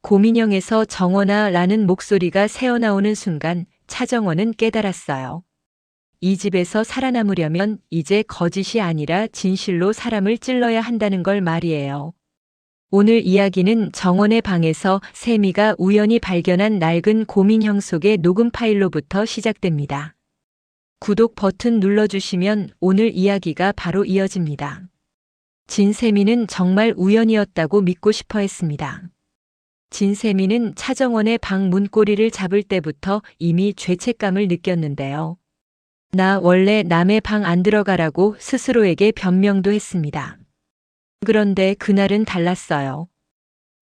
고민형에서 정원아 라는 목소리가 새어나오는 순간 차정원은 깨달았어요. 이 집에서 살아남으려면 이제 거짓이 아니라 진실로 사람을 찔러야 한다는 걸 말이에요. 오늘 이야기는 정원의 방에서 세미가 우연히 발견한 낡은 고민형 속의 녹음 파일로부터 시작됩니다. 구독 버튼 눌러주시면 오늘 이야기가 바로 이어집니다. 진세미는 정말 우연이었다고 믿고 싶어 했습니다. 진세미는 차정원의 방 문고리를 잡을 때부터 이미 죄책감을 느꼈는데요. 나 원래 남의 방 안 들어가라고 스스로에게 변명도 했습니다. 그런데 그날은 달랐어요.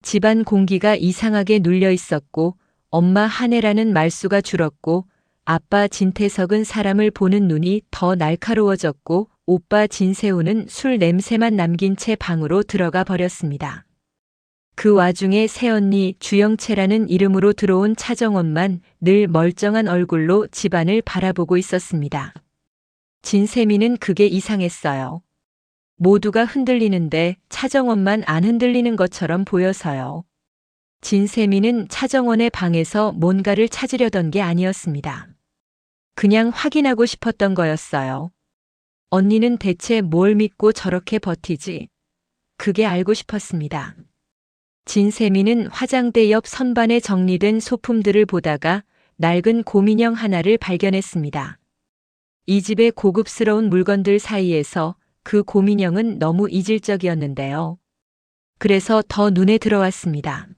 집안 공기가 이상하게 눌려 있었고 엄마 한혜라는 말수가 줄었고 아빠 진태석은 사람을 보는 눈이 더 날카로워졌고 오빠 진세우는 술 냄새만 남긴 채 방으로 들어가 버렸습니다. 그 와중에 새언니 주영채라는 이름으로 들어온 차정원만 늘 멀쩡한 얼굴로 집안을 바라보고 있었습니다. 진세미는 그게 이상했어요. 모두가 흔들리는데 차정원만 안 흔들리는 것처럼 보여서요. 진세미는 차정원의 방에서 뭔가를 찾으려던 게 아니었습니다. 그냥 확인하고 싶었던 거였어요. 언니는 대체 뭘 믿고 저렇게 버티지? 그게 알고 싶었습니다. 진세미는 화장대 옆 선반에 정리된 소품들을 보다가 낡은 고민형 하나를 발견했습니다. 이 집의 고급스러운 물건들 사이에서 그 고민형은 너무 이질적이었는데요. 그래서 더 눈에 들어왔습니다.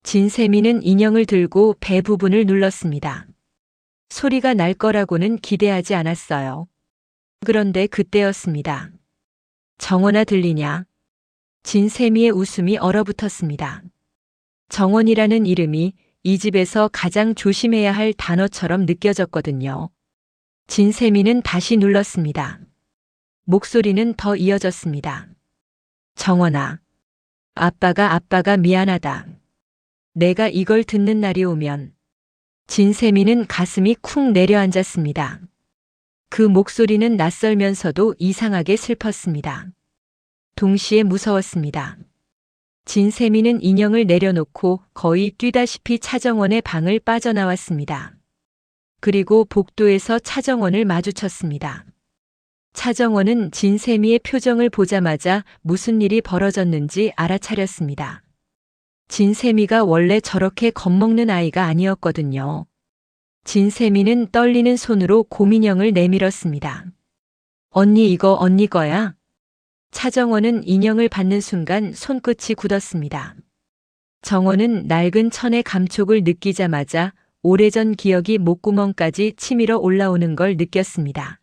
진세미는 인형을 들고 배 부분을 눌렀습니다. 소리가 날 거라고는 기대하지 않았어요. 그런데 그때였습니다. 정원아 들리냐? 진세미의 웃음이 얼어붙었습니다. 정원이라는 이름이 이 집에서 가장 조심해야 할 단어처럼 느껴졌거든요. 진세미는 다시 눌렀습니다. 목소리는 더 이어졌습니다. 정원아, 아빠가 미안하다. 내가 이걸 듣는 날이 오면. 진세미는 가슴이 쿵 내려앉았습니다. 그 목소리는 낯설면서도 이상하게 슬펐습니다. 동시에 무서웠습니다. 진세미는 인형을 내려놓고 거의 뛰다시피 차정원의 방을 빠져나왔습니다. 그리고 복도에서 차정원을 마주쳤습니다. 차정원은 진세미의 표정을 보자마자 무슨 일이 벌어졌는지 알아차렸습니다. 진세미가 원래 저렇게 겁먹는 아이가 아니었거든요. 진세미는 떨리는 손으로 고민형을 내밀었습니다. 언니 이거 언니 거야? 차정원은 인형을 받는 순간 손끝이 굳었습니다. 정원은 낡은 천의 감촉을 느끼자마자 오래전 기억이 목구멍까지 치밀어 올라오는 걸 느꼈습니다.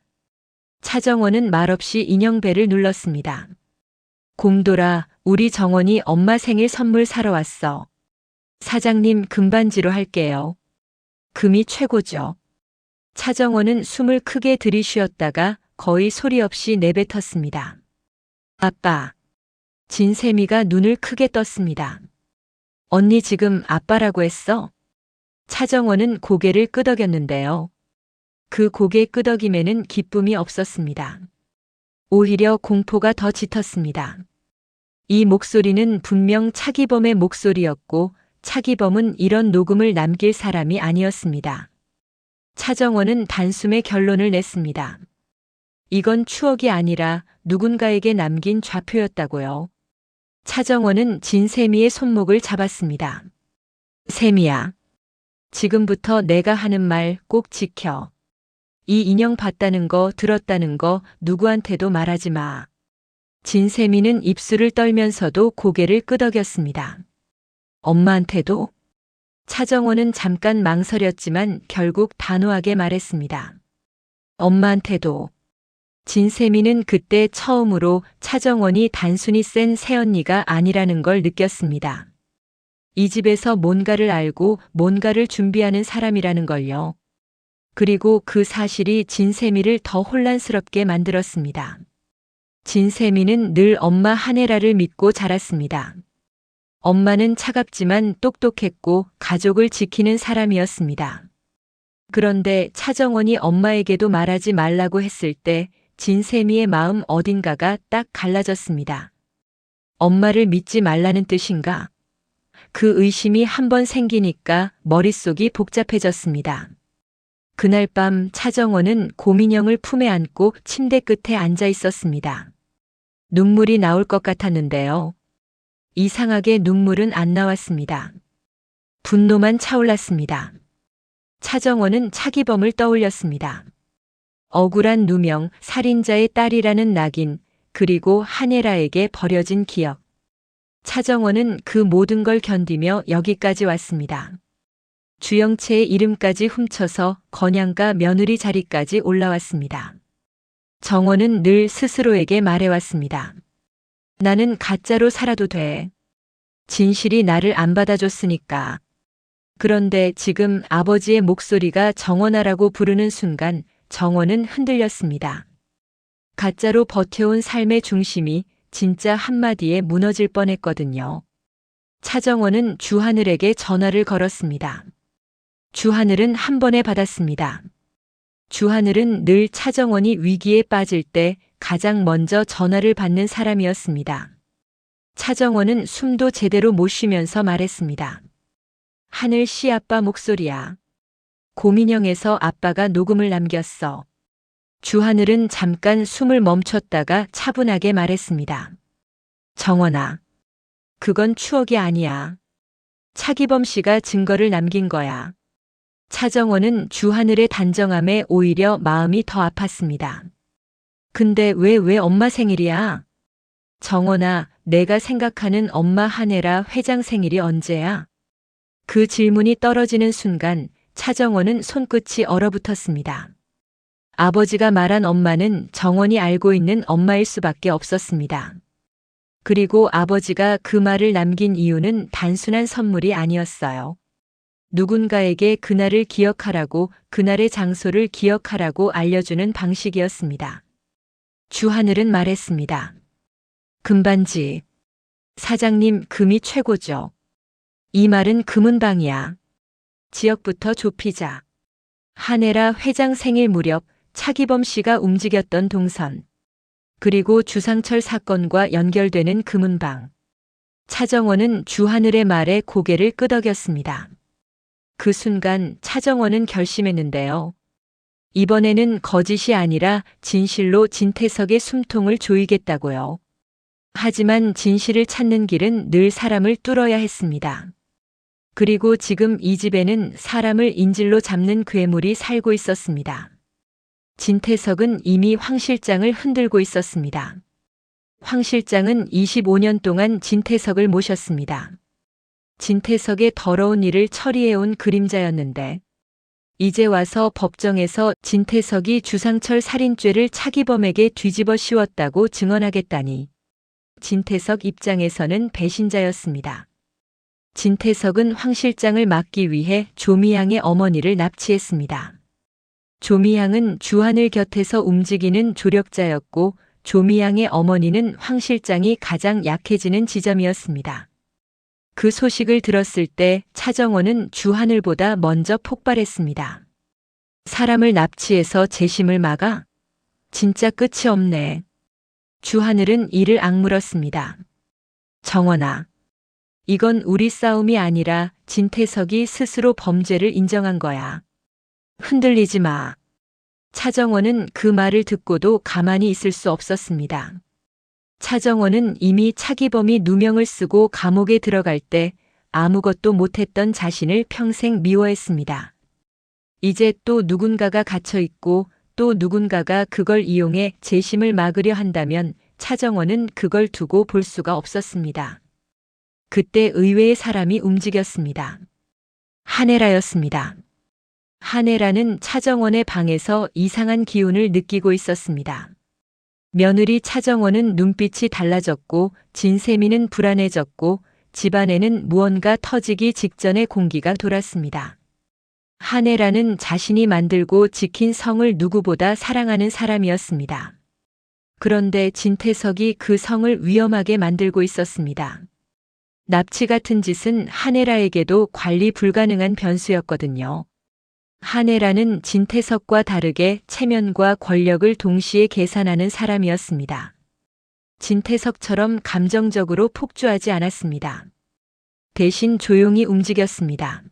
차정원은 말없이 인형배를 눌렀습니다. 곰돌아, 우리 정원이 엄마 생일 선물 사러 왔어. 사장님 금반지로 할게요. 금이 최고죠. 차정원은 숨을 크게 들이쉬었다가 거의 소리 없이 내뱉었습니다. 아빠. 진세미가 눈을 크게 떴습니다. 언니 지금 아빠라고 했어? 차정원은 고개를 끄덕였는데요. 그 고개 끄덕임에는 기쁨이 없었습니다. 오히려 공포가 더 짙었습니다. 이 목소리는 분명 차기범의 목소리였고 차기범은 이런 녹음을 남길 사람이 아니었습니다. 차정원은 단숨에 결론을 냈습니다. 이건 추억이 아니라 누군가에게 남긴 좌표였다고요. 차정원은 진세미의 손목을 잡았습니다. 세미야, 지금부터 내가 하는 말 꼭 지켜. 이 인형 봤다는 거 들었다는 거 누구한테도 말하지 마. 진세미는 입술을 떨면서도 고개를 끄덕였습니다. 엄마한테도? 차정원은 잠깐 망설였지만 결국 단호하게 말했습니다. 엄마한테도. 진세미는 그때 처음으로 차정원이 단순히 센 새언니가 아니라는 걸 느꼈습니다. 이 집에서 뭔가를 알고 뭔가를 준비하는 사람이라는 걸요. 그리고 그 사실이 진세미를 더 혼란스럽게 만들었습니다. 진세미는 늘 엄마 한혜라를 믿고 자랐습니다. 엄마는 차갑지만 똑똑했고 가족을 지키는 사람이었습니다. 그런데 차정원이 엄마에게도 말하지 말라고 했을 때 진세미의 마음 어딘가가 딱 갈라졌습니다. 엄마를 믿지 말라는 뜻인가? 그 의심이 한번 생기니까 머릿속이 복잡해졌습니다. 그날 밤 차정원은 고민형을 품에 안고 침대 끝에 앉아 있었습니다. 눈물이 나올 것 같았는데요. 이상하게 눈물은 안 나왔습니다. 분노만 차올랐습니다. 차정원은 차기범을 떠올렸습니다. 억울한 누명, 살인자의 딸이라는 낙인, 그리고 한예라에게 버려진 기억. 차정원은 그 모든 걸 견디며 여기까지 왔습니다. 주영채의 이름까지 훔쳐서 건양가 며느리 자리까지 올라왔습니다. 정원은 늘 스스로에게 말해왔습니다. 나는 가짜로 살아도 돼. 진실이 나를 안 받아줬으니까. 그런데 지금 아버지의 목소리가 정원아라고 부르는 순간 정원은 흔들렸습니다. 가짜로 버텨온 삶의 중심이 진짜 한마디에 무너질 뻔했거든요. 차정원은 주하늘에게 전화를 걸었습니다. 주하늘은 한 번에 받았습니다. 주하늘은 늘 차정원이 위기에 빠질 때 가장 먼저 전화를 받는 사람이었습니다. 차정원은 숨도 제대로 못 쉬면서 말했습니다. 하늘 씨 아빠 목소리야. 고민형에서 아빠가 녹음을 남겼어. 주하늘은 잠깐 숨을 멈췄다가 차분하게 말했습니다. 정원아, 그건 추억이 아니야. 차기범 씨가 증거를 남긴 거야. 차정원은 주하늘의 단정함에 오히려 마음이 더 아팠습니다. 근데 왜 엄마 생일이야? 정원아, 내가 생각하는 엄마 한혜라 회장 생일이 언제야? 그 질문이 떨어지는 순간 차정원은 손끝이 얼어붙었습니다. 아버지가 말한 엄마는 정원이 알고 있는 엄마일 수밖에 없었습니다. 그리고 아버지가 그 말을 남긴 이유는 단순한 선물이 아니었어요. 누군가에게 그날을 기억하라고, 그날의 장소를 기억하라고 알려주는 방식이었습니다. 주하늘은 말했습니다. 금반지. 사장님, 금이 최고죠. 이 말은 금은방이야. 지역부터 좁히자. 한혜라 회장 생일 무렵 차기범 씨가 움직였던 동선. 그리고 주상철 사건과 연결되는 금은방. 차정원은 주하늘의 말에 고개를 끄덕였습니다. 그 순간 차정원은 결심했는데요. 이번에는 거짓이 아니라 진실로 진태석의 숨통을 조이겠다고요. 하지만 진실을 찾는 길은 늘 사람을 뚫어야 했습니다. 그리고 지금 이 집에는 사람을 인질로 잡는 괴물이 살고 있었습니다. 진태석은 이미 황 실장을 흔들고 있었습니다. 황 실장은 25년 동안 진태석을 모셨습니다. 진태석의 더러운 일을 처리해온 그림자였는데 이제 와서 법정에서 진태석이 주상철 살인죄를 차기범에게 뒤집어 씌웠다고 증언하겠다니. 진태석 입장에서는 배신자였습니다. 진태석은 황 실장을 막기 위해 조미향의 어머니를 납치했습니다. 조미향은 주하늘 곁에서 움직이는 조력자였고 조미향의 어머니는 황 실장이 가장 약해지는 지점이었습니다. 그 소식을 들었을 때 차정원은 주하늘보다 먼저 폭발했습니다. 사람을 납치해서 재심을 막아? 진짜 끝이 없네. 주하늘은 이를 악물었습니다. 정원아, 이건 우리 싸움이 아니라 진태석이 스스로 범죄를 인정한 거야. 흔들리지 마. 차정원은 그 말을 듣고도 가만히 있을 수 없었습니다. 차정원은 이미 차기범이 누명을 쓰고 감옥에 들어갈 때 아무것도 못했던 자신을 평생 미워했습니다. 이제 또 누군가가 갇혀 있고 또 누군가가 그걸 이용해 재심을 막으려 한다면 차정원은 그걸 두고 볼 수가 없었습니다. 그때 의외의 사람이 움직였습니다. 한혜라였습니다. 한혜라는 차정원의 방에서 이상한 기운을 느끼고 있었습니다. 며느리 차정원은 눈빛이 달라졌고 진세미는 불안해졌고 집안에는 무언가 터지기 직전의 공기가 돌았습니다. 한혜라는 자신이 만들고 지킨 성을 누구보다 사랑하는 사람이었습니다. 그런데 진태석이 그 성을 위험하게 만들고 있었습니다. 납치 같은 짓은 한혜라에게도 관리 불가능한 변수였거든요. 한혜라는 진태석과 다르게 체면과 권력을 동시에 계산하는 사람이었습니다. 진태석처럼 감정적으로 폭주하지 않았습니다. 대신 조용히 움직였습니다.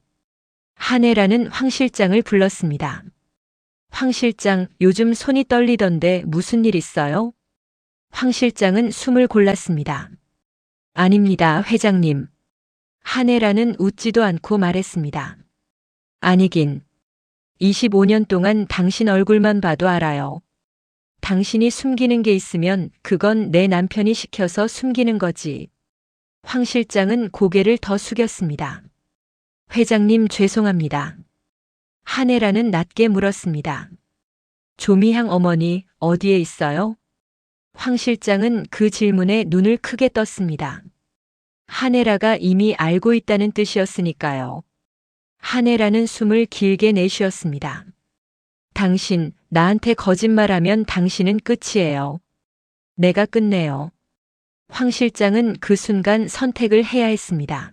한혜라는 황 실장을 불렀습니다. 황 실장, 요즘 손이 떨리던데 무슨 일 있어요? 황 실장은 숨을 골랐습니다. 아닙니다, 회장님. 한혜라는 웃지도 않고 말했습니다. 아니긴. 25년 동안 당신 얼굴만 봐도 알아요. 당신이 숨기는 게 있으면 그건 내 남편이 시켜서 숨기는 거지. 황 실장은 고개를 더 숙였습니다. 회장님 죄송합니다. 한혜라는 낮게 물었습니다. 조미향 어머니 어디에 있어요? 황 실장은 그 질문에 눈을 크게 떴습니다. 한혜라가 이미 알고 있다는 뜻이었으니까요. 한혜라는 숨을 길게 내쉬었습니다. 당신, 나한테 거짓말하면 당신은 끝이에요. 내가 끝내요. 황 실장은 그 순간 선택을 해야 했습니다.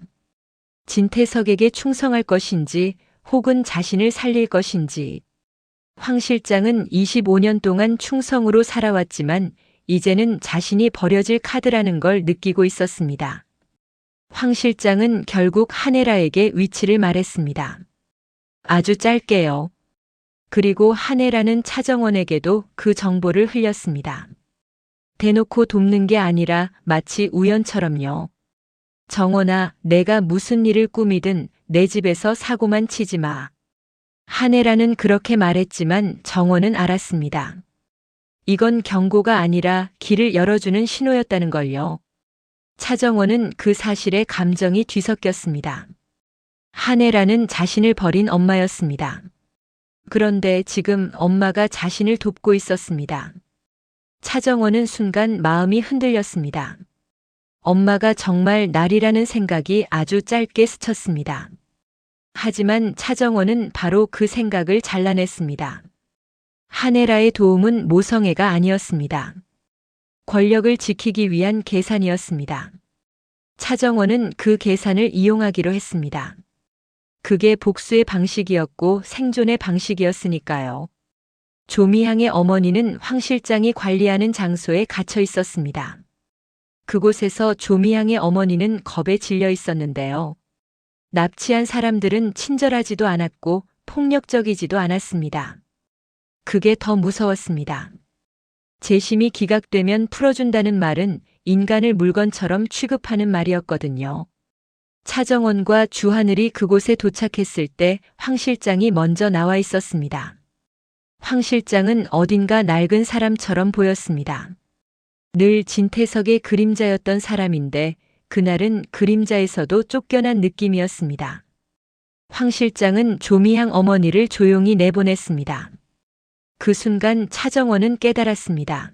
진태석에게 충성할 것인지 혹은 자신을 살릴 것인지. 황 실장은 25년 동안 충성으로 살아왔지만 이제는 자신이 버려질 카드라는 걸 느끼고 있었습니다. 황 실장은 결국 한혜라에게 위치를 말했습니다. 아주 짧게요. 그리고 한혜라는 차정원에게도 그 정보를 흘렸습니다. 대놓고 돕는 게 아니라 마치 우연처럼요. 정원아, 내가 무슨 일을 꾸미든 내 집에서 사고만 치지 마. 한혜라는 그렇게 말했지만 정원은 알았습니다. 이건 경고가 아니라 길을 열어주는 신호였다는 걸요. 차정원은 그 사실에 감정이 뒤섞였습니다. 한혜라는 자신을 버린 엄마였습니다. 그런데 지금 엄마가 자신을 돕고 있었습니다. 차정원은 순간 마음이 흔들렸습니다. 엄마가 정말 날이라는 생각이 아주 짧게 스쳤습니다. 하지만 차정원은 바로 그 생각을 잘라냈습니다. 한혜라의 도움은 모성애가 아니었습니다. 권력을 지키기 위한 계산이었습니다. 차정원은 그 계산을 이용하기로 했습니다. 그게 복수의 방식이었고 생존의 방식이었으니까요. 조미향의 어머니는 황 실장이 관리하는 장소에 갇혀 있었습니다. 그곳에서 조미향의 어머니는 겁에 질려 있었는데요. 납치한 사람들은 친절하지도 않았고 폭력적이지도 않았습니다. 그게 더 무서웠습니다. 재심이 기각되면 풀어준다는 말은 인간을 물건처럼 취급하는 말이었거든요. 차정원과 주하늘이 그곳에 도착했을 때 황 실장이 먼저 나와 있었습니다. 황 실장은 어딘가 낡은 사람처럼 보였습니다. 늘 진태석의 그림자였던 사람인데 그날은 그림자에서도 쫓겨난 느낌이었습니다. 황 실장은 조미향 어머니를 조용히 내보냈습니다. 그 순간 차정원은 깨달았습니다.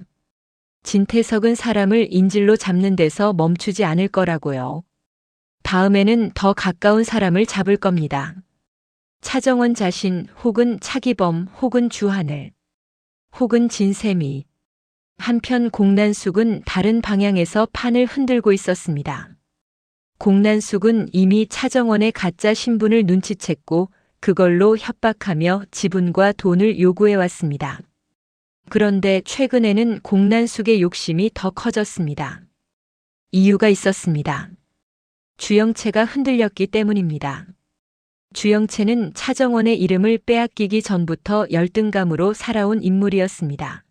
진태석은 사람을 인질로 잡는 데서 멈추지 않을 거라고요. 다음에는 더 가까운 사람을 잡을 겁니다. 차정원 자신 혹은 차기범 혹은 주하늘 혹은 진세미. 한편 공난숙은 다른 방향에서 판을 흔들고 있었습니다. 공난숙은 이미 차정원의 가짜 신분을 눈치챘고 그걸로 협박하며 지분과 돈을 요구해 왔습니다. 그런데 최근에는 공난숙의 욕심이 더 커졌습니다. 이유가 있었습니다. 주영채가 흔들렸기 때문입니다. 주영채는 차정원의 이름을 빼앗기기 전부터 열등감으로 살아온 인물이었습니다.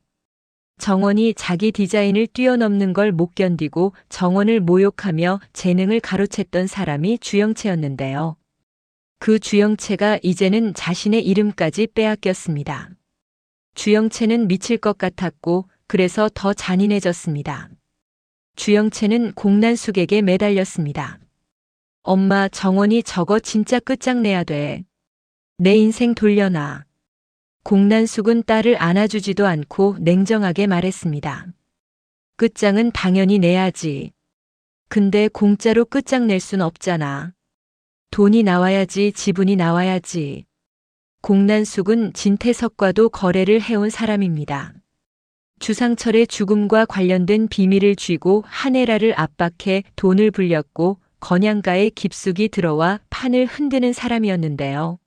정원이 자기 디자인을 뛰어넘는 걸 못 견디고 정원을 모욕하며 재능을 가로챘던 사람이 주영채였는데요. 그 주영채가 이제는 자신의 이름까지 빼앗겼습니다. 주영채는 미칠 것 같았고 그래서 더 잔인해졌습니다. 주영채는 공난숙에게 매달렸습니다. 엄마, 정원이 저거 진짜 끝장내야 돼. 내 인생 돌려놔. 공난숙은 딸을 안아주지도 않고 냉정하게 말했습니다. 끝장은 당연히 내야지. 근데 공짜로 끝장낼 순 없잖아. 돈이 나와야지, 지분이 나와야지. 공난숙은 진태석과도 거래를 해온 사람입니다. 주상철의 죽음과 관련된 비밀을 쥐고 한혜라를 압박해 돈을 불렸고 건양가에 깊숙이 들어와 판을 흔드는 사람이었는데요.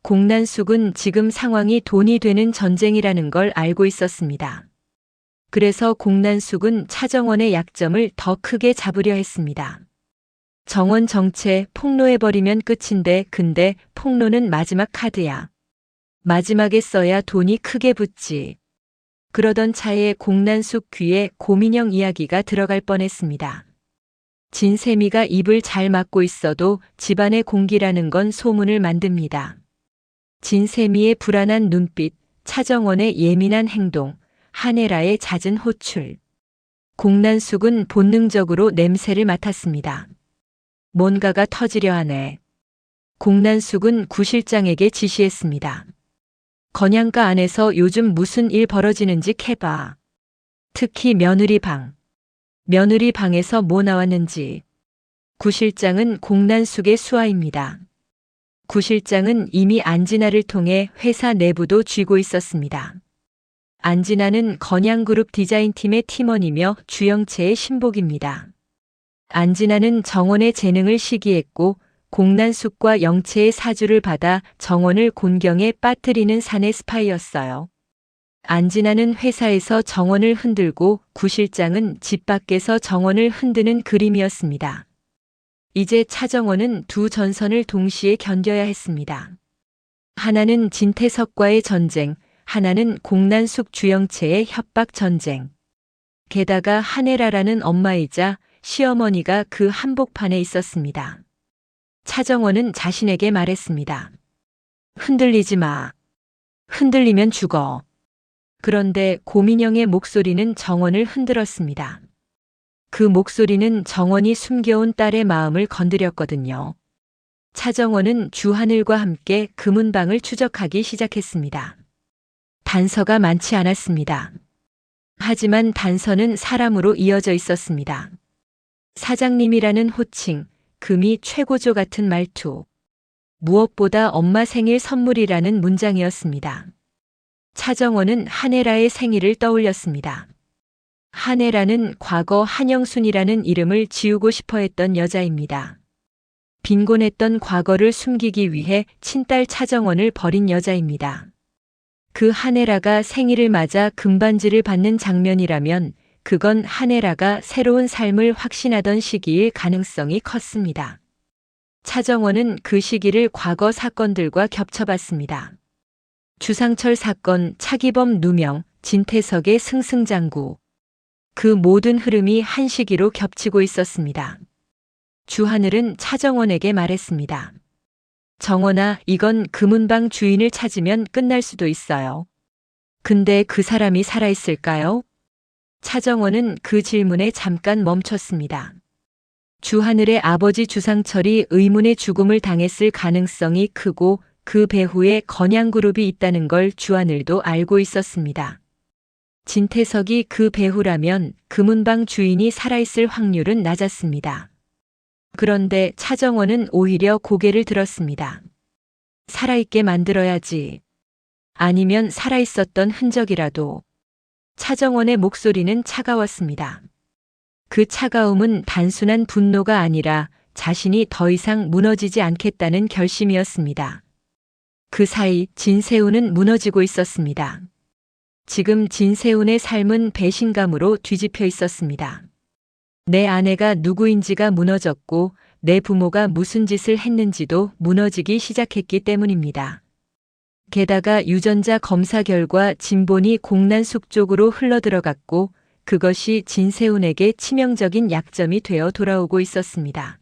공난숙은 지금 상황이 돈이 되는 전쟁이라는 걸 알고 있었습니다. 그래서 공난숙은 차정원의 약점을 더 크게 잡으려 했습니다. 정원 정체 폭로해버리면 끝인데 근데 폭로는 마지막 카드야. 마지막에 써야 돈이 크게 붙지. 그러던 차에 공난숙 귀에 고민형 이야기가 들어갈 뻔했습니다. 진세미가 입을 잘 막고 있어도 집안의 공기라는 건 소문을 만듭니다. 진세미의 불안한 눈빛, 차정원의 예민한 행동, 한혜라의 잦은 호출. 공난숙은 본능적으로 냄새를 맡았습니다. 뭔가가 터지려 하네. 공난숙은 구실장에게 지시했습니다. 건양가 안에서 요즘 무슨 일 벌어지는지 캐봐. 특히 며느리 방. 며느리 방에서 뭐 나왔는지. 구실장은 공난숙의 수하입니다. 구실장은 이미 안진아를 통해 회사 내부도 쥐고 있었습니다. 안진아는 건양그룹 디자인팀의 팀원이며 주영채의 신복입니다. 안진아는 정원의 재능을 시기했고 공난숙과 영채의 사주를 받아 정원을 곤경에 빠뜨리는 사내 스파이였어요. 안진아는 회사에서 정원을 흔들고 구실장은 집 밖에서 정원을 흔드는 그림이었습니다. 이제 차정원은 두 전선을 동시에 견뎌야 했습니다. 하나는 진태석과의 전쟁, 하나는 공난숙 주영채의 협박 전쟁. 게다가 한혜라라는 엄마이자 시어머니가 그 한복판에 있었습니다. 차정원은 자신에게 말했습니다. 흔들리지 마. 흔들리면 죽어. 그런데 고민영의 목소리는 정원을 흔들었습니다. 그 목소리는 정원이 숨겨온 딸의 마음을 건드렸거든요. 차정원은 주하늘과 함께 금은방을 추적하기 시작했습니다. 단서가 많지 않았습니다. 하지만 단서는 사람으로 이어져 있었습니다. 사장님이라는 호칭, 금이 최고조 같은 말투. 무엇보다 엄마 생일 선물이라는 문장이었습니다. 차정원은 한혜라의 생일을 떠올렸습니다. 한혜라는 과거 한영순이라는 이름을 지우고 싶어 했던 여자입니다. 빈곤했던 과거를 숨기기 위해 친딸 차정원을 버린 여자입니다. 그 한혜라가 생일을 맞아 금반지를 받는 장면이라면 그건 한혜라가 새로운 삶을 확신하던 시기일 가능성이 컸습니다. 차정원은 그 시기를 과거 사건들과 겹쳐봤습니다. 주상철 사건, 차기범 누명, 진태석의 승승장구. 그 모든 흐름이 한 시기로 겹치고 있었습니다. 주하늘은 차정원에게 말했습니다. 정원아, 이건 금은방 주인을 찾으면 끝날 수도 있어요. 근데 그 사람이 살아있을까요? 차정원은 그 질문에 잠깐 멈췄습니다. 주하늘의 아버지 주상철이 의문의 죽음을 당했을 가능성이 크고 그 배후에 건양그룹이 있다는 걸 주하늘도 알고 있었습니다. 진태석이 그 배후라면 금은방 주인이 살아있을 확률은 낮았습니다. 그런데 차정원은 오히려 고개를 들었습니다. 살아있게 만들어야지. 아니면 살아있었던 흔적이라도. 차정원의 목소리는 차가웠습니다. 그 차가움은 단순한 분노가 아니라 자신이 더 이상 무너지지 않겠다는 결심이었습니다. 그 사이 진세훈은 무너지고 있었습니다. 지금 진세훈의 삶은 배신감으로 뒤집혀 있었습니다. 내 아내가 누구인지가 무너졌고 내 부모가 무슨 짓을 했는지도 무너지기 시작했기 때문입니다. 게다가 유전자 검사 결과 진본이 공난숙 쪽으로 흘러들어갔고 그것이 진세훈에게 치명적인 약점이 되어 돌아오고 있었습니다.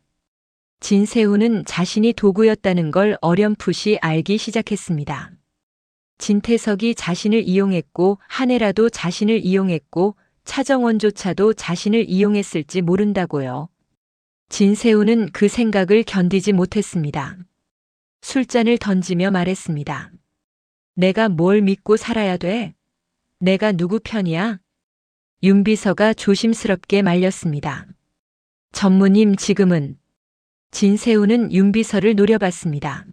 진세훈은 자신이 도구였다는 걸 어렴풋이 알기 시작했습니다. 진태석이 자신을 이용했고 한혜라도 자신을 이용했고 차정원조차도 자신을 이용했을지 모른다고요. 진세훈은 그 생각을 견디지 못했습니다. 술잔을 던지며 말했습니다. 내가 뭘 믿고 살아야 돼? 내가 누구 편이야? 윤비서가 조심스럽게 말렸습니다. 전무님 지금은. 진세훈은 윤비서를 노려봤습니다.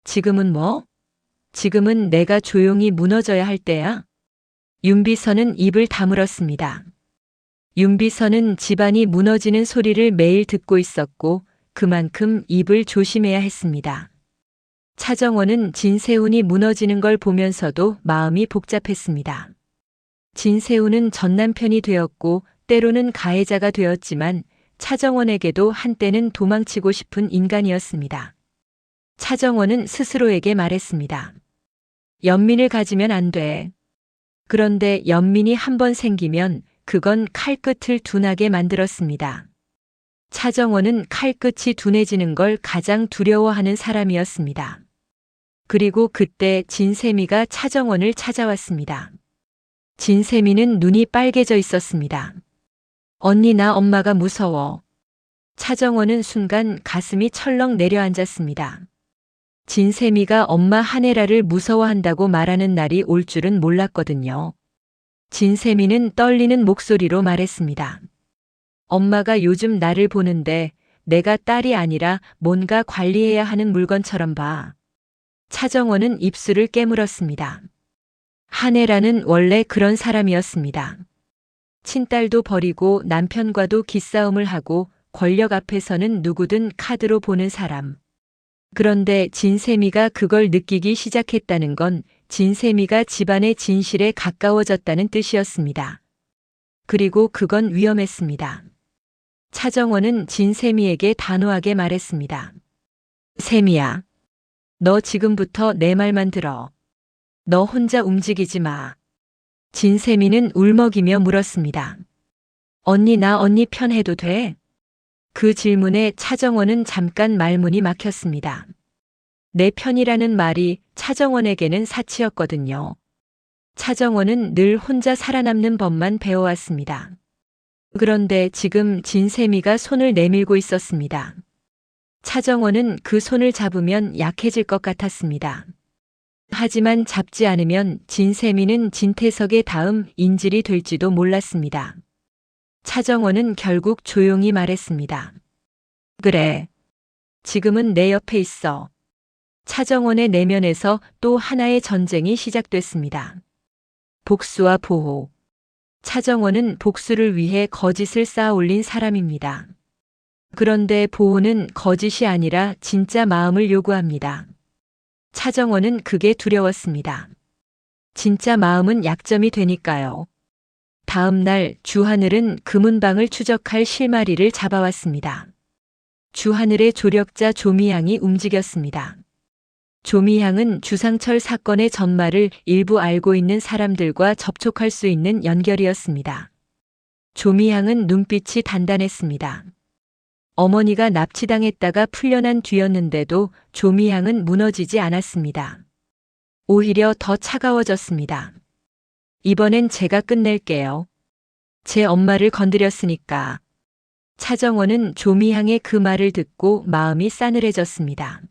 지금은 뭐? 지금은 내가 조용히 무너져야 할 때야? 윤비서는 입을 다물었습니다. 윤비서는 집안이 무너지는 소리를 매일 듣고 있었고 그만큼 입을 조심해야 했습니다. 차정원은 진세훈이 무너지는 걸 보면서도 마음이 복잡했습니다. 진세훈은 전남편이 되었고 때로는 가해자가 되었지만 차정원에게도 한때는 도망치고 싶은 인간이었습니다. 차정원은 스스로에게 말했습니다. 연민을 가지면 안 돼. 그런데 연민이 한번 생기면 그건 칼끝을 둔하게 만들었습니다. 차정원은 칼끝이 둔해지는 걸 가장 두려워하는 사람이었습니다. 그리고 그때 진세미가 차정원을 찾아왔습니다. 진세미는 눈이 빨개져 있었습니다. 언니, 나 엄마가 무서워. 차정원은 순간 가슴이 철렁 내려앉았습니다. 진세미가 엄마 한혜라를 무서워한다고 말하는 날이 올 줄은 몰랐거든요. 진세미는 떨리는 목소리로 말했습니다. 엄마가 요즘 나를 보는데 내가 딸이 아니라 뭔가 관리해야 하는 물건처럼 봐. 차정원은 입술을 깨물었습니다. 한혜라는 원래 그런 사람이었습니다. 친딸도 버리고 남편과도 기싸움을 하고 권력 앞에서는 누구든 카드로 보는 사람. 그런데 진세미가 그걸 느끼기 시작했다는 건 진세미가 집안의 진실에 가까워졌다는 뜻이었습니다. 그리고 그건 위험했습니다. 차정원은 진세미에게 단호하게 말했습니다. 세미야, 너 지금부터 내 말만 들어. 너 혼자 움직이지 마. 진세미는 울먹이며 물었습니다. 언니, 나 언니 편 해도 돼? 그 질문에 차정원은 잠깐 말문이 막혔습니다. 내 편이라는 말이 차정원에게는 사치였거든요. 차정원은 늘 혼자 살아남는 법만 배워왔습니다. 그런데 지금 진세미가 손을 내밀고 있었습니다. 차정원은 그 손을 잡으면 약해질 것 같았습니다. 하지만 잡지 않으면 진세미는 진태석의 다음 인질이 될지도 몰랐습니다. 차정원은 결국 조용히 말했습니다. 그래. 지금은 내 옆에 있어. 차정원의 내면에서 또 하나의 전쟁이 시작됐습니다. 복수와 보호. 차정원은 복수를 위해 거짓을 쌓아 올린 사람입니다. 그런데 보호는 거짓이 아니라 진짜 마음을 요구합니다. 차정원은 그게 두려웠습니다. 진짜 마음은 약점이 되니까요. 다음 날 주하늘은 금은방을 추적할 실마리를 잡아왔습니다. 주하늘의 조력자 조미향이 움직였습니다. 조미향은 주상철 사건의 전말을 일부 알고 있는 사람들과 접촉할 수 있는 연결이었습니다. 조미향은 눈빛이 단단했습니다. 어머니가 납치당했다가 풀려난 뒤였는데도 조미향은 무너지지 않았습니다. 오히려 더 차가워졌습니다. 이번엔 제가 끝낼게요. 제 엄마를 건드렸으니까. 차정원은 조미향의 그 말을 듣고 마음이 싸늘해졌습니다.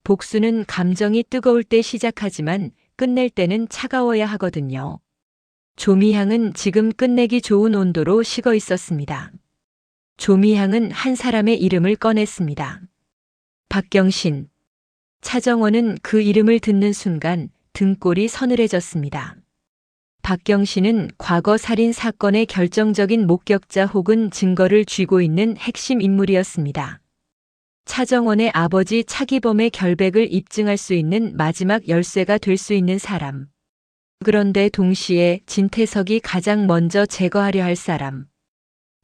복수는 감정이 뜨거울 때 시작하지만 끝낼 때는 차가워야 하거든요. 조미향은 지금 끝내기 좋은 온도로 식어 있었습니다. 조미향은 한 사람의 이름을 꺼냈습니다. 박경신. 차정원은 그 이름을 듣는 순간 등골이 서늘해졌습니다. 박경신은 과거 살인 사건의 결정적인 목격자 혹은 증거를 쥐고 있는 핵심 인물이었습니다. 차정원의 아버지 차기범의 결백을 입증할 수 있는 마지막 열쇠가 될 수 있는 사람. 그런데 동시에 진태석이 가장 먼저 제거하려 할 사람.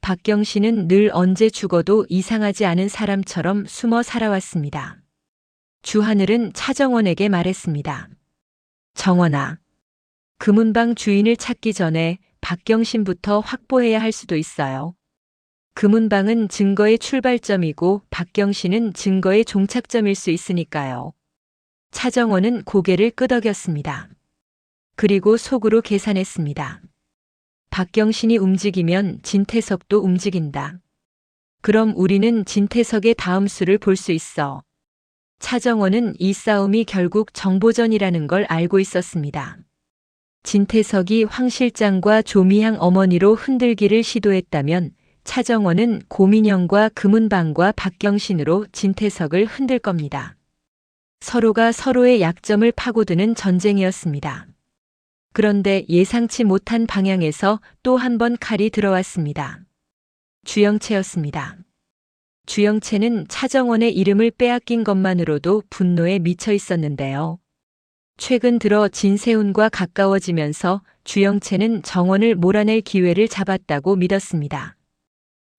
박경신은 늘 언제 죽어도 이상하지 않은 사람처럼 숨어 살아왔습니다. 주하늘은 차정원에게 말했습니다. 정원아. 금은방 주인을 찾기 전에 박경신부터 확보해야 할 수도 있어요. 금은방은 증거의 출발점이고 박경신은 증거의 종착점일 수 있으니까요. 차정원은 고개를 끄덕였습니다. 그리고 속으로 계산했습니다. 박경신이 움직이면 진태석도 움직인다. 그럼 우리는 진태석의 다음 수를 볼 수 있어. 차정원은 이 싸움이 결국 정보전이라는 걸 알고 있었습니다. 진태석이 황 실장과 조미향 어머니로 흔들기를 시도했다면 차정원은 고민영과 금은방과 박경신으로 진태석을 흔들 겁니다. 서로가 서로의 약점을 파고드는 전쟁이었습니다. 그런데 예상치 못한 방향에서 또 한 번 칼이 들어왔습니다. 주영채였습니다. 주영채는 차정원의 이름을 빼앗긴 것만으로도 분노에 미쳐 있었는데요. 최근 들어 진세훈과 가까워지면서 주영채는 정원을 몰아낼 기회를 잡았다고 믿었습니다.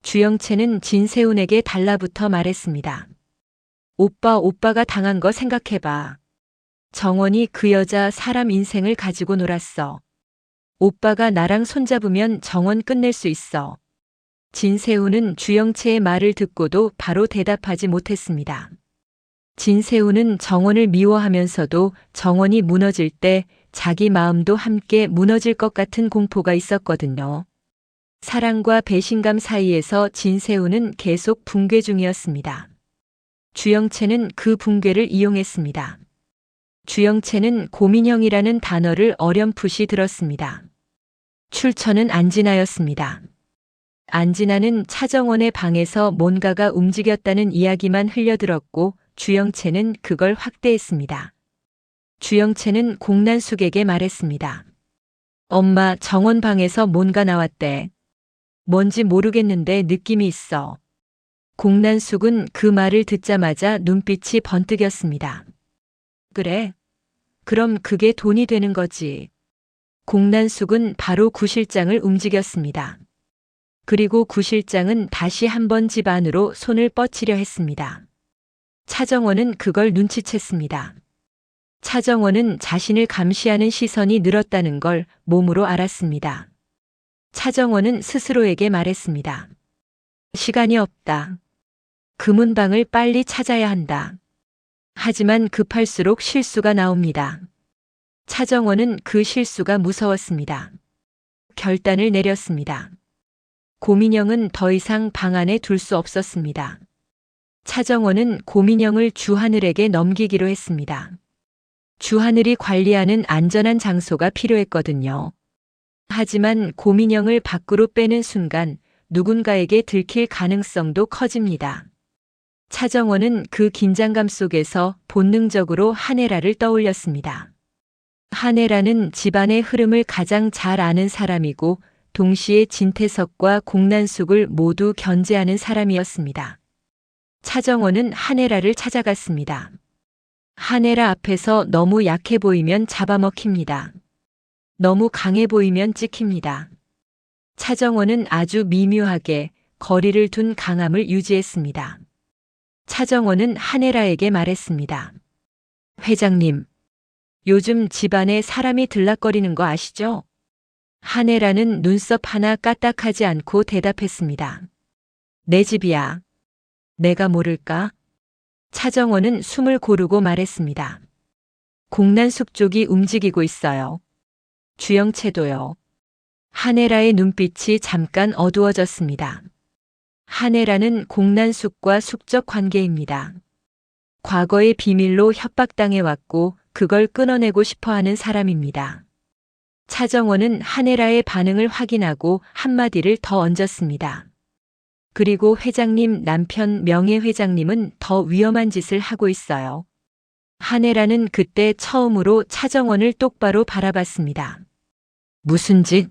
주영채는 진세훈에게 달라붙어 말했습니다. 오빠가 당한 거 생각해봐. 정원이 그 여자 사람 인생을 가지고 놀았어. 오빠가 나랑 손잡으면 정원 끝낼 수 있어. 진세훈은 주영채의 말을 듣고도 바로 대답하지 못했습니다. 진세훈은 정원을 미워하면서도 정원이 무너질 때 자기 마음도 함께 무너질 것 같은 공포가 있었거든요. 사랑과 배신감 사이에서 진세훈은 계속 붕괴 중이었습니다. 주영채는 그 붕괴를 이용했습니다. 주영채는 고민형이라는 단어를 어렴풋이 들었습니다. 출처는 안진아였습니다. 안진아는 차정원의 방에서 뭔가가 움직였다는 이야기만 흘려들었고 주영채는 그걸 확대했습니다. 주영채는 공난숙에게 말했습니다. 엄마, 정원 방에서 뭔가 나왔대. 뭔지 모르겠는데 느낌이 있어. 공난숙은 그 말을 듣자마자 눈빛이 번뜩였습니다. 그래? 그럼 그게 돈이 되는 거지. 공난숙은 바로 구실장을 움직였습니다. 그리고 구실장은 다시 한번 집 안으로 손을 뻗치려 했습니다. 차정원은 그걸 눈치챘습니다. 차정원은 자신을 감시하는 시선이 늘었다는 걸 몸으로 알았습니다. 차정원은 스스로에게 말했습니다. 시간이 없다. 금은방을 빨리 찾아야 한다. 하지만 급할수록 실수가 나옵니다. 차정원은 그 실수가 무서웠습니다. 결단을 내렸습니다. 고민영은 더 이상 방 안에 둘 수 없었습니다. 차정원은 고민영을 주하늘에게 넘기기로 했습니다. 주하늘이 관리하는 안전한 장소가 필요했거든요. 하지만 고민영을 밖으로 빼는 순간 누군가에게 들킬 가능성도 커집니다. 차정원은 그 긴장감 속에서 본능적으로 한혜라를 떠올렸습니다. 한혜라는 집안의 흐름을 가장 잘 아는 사람이고 동시에 진태석과 공난숙을 모두 견제하는 사람이었습니다. 차정원은 한혜라를 찾아갔습니다. 한혜라 앞에서 너무 약해 보이면 잡아먹힙니다. 너무 강해 보이면 찍힙니다. 차정원은 아주 미묘하게 거리를 둔 강함을 유지했습니다. 차정원은 한혜라에게 말했습니다. 회장님, 요즘 집안에 사람이 들락거리는 거 아시죠? 한혜라는 눈썹 하나 까딱하지 않고 대답했습니다. 내 집이야. 내가 모를까? 차정원은 숨을 고르고 말했습니다. 공난숙 쪽이 움직이고 있어요. 주영채도요. 한혜라의 눈빛이 잠깐 어두워졌습니다. 한혜라는 공난숙과 숙적 관계입니다. 과거의 비밀로 협박당해왔고 그걸 끊어내고 싶어하는 사람입니다. 차정원은 한혜라의 반응을 확인하고 한마디를 더 얹었습니다. 그리고 회장님 남편 명예회장님은 더 위험한 짓을 하고 있어요. 한혜라는 그때 처음으로 차정원을 똑바로 바라봤습니다. 무슨 짓?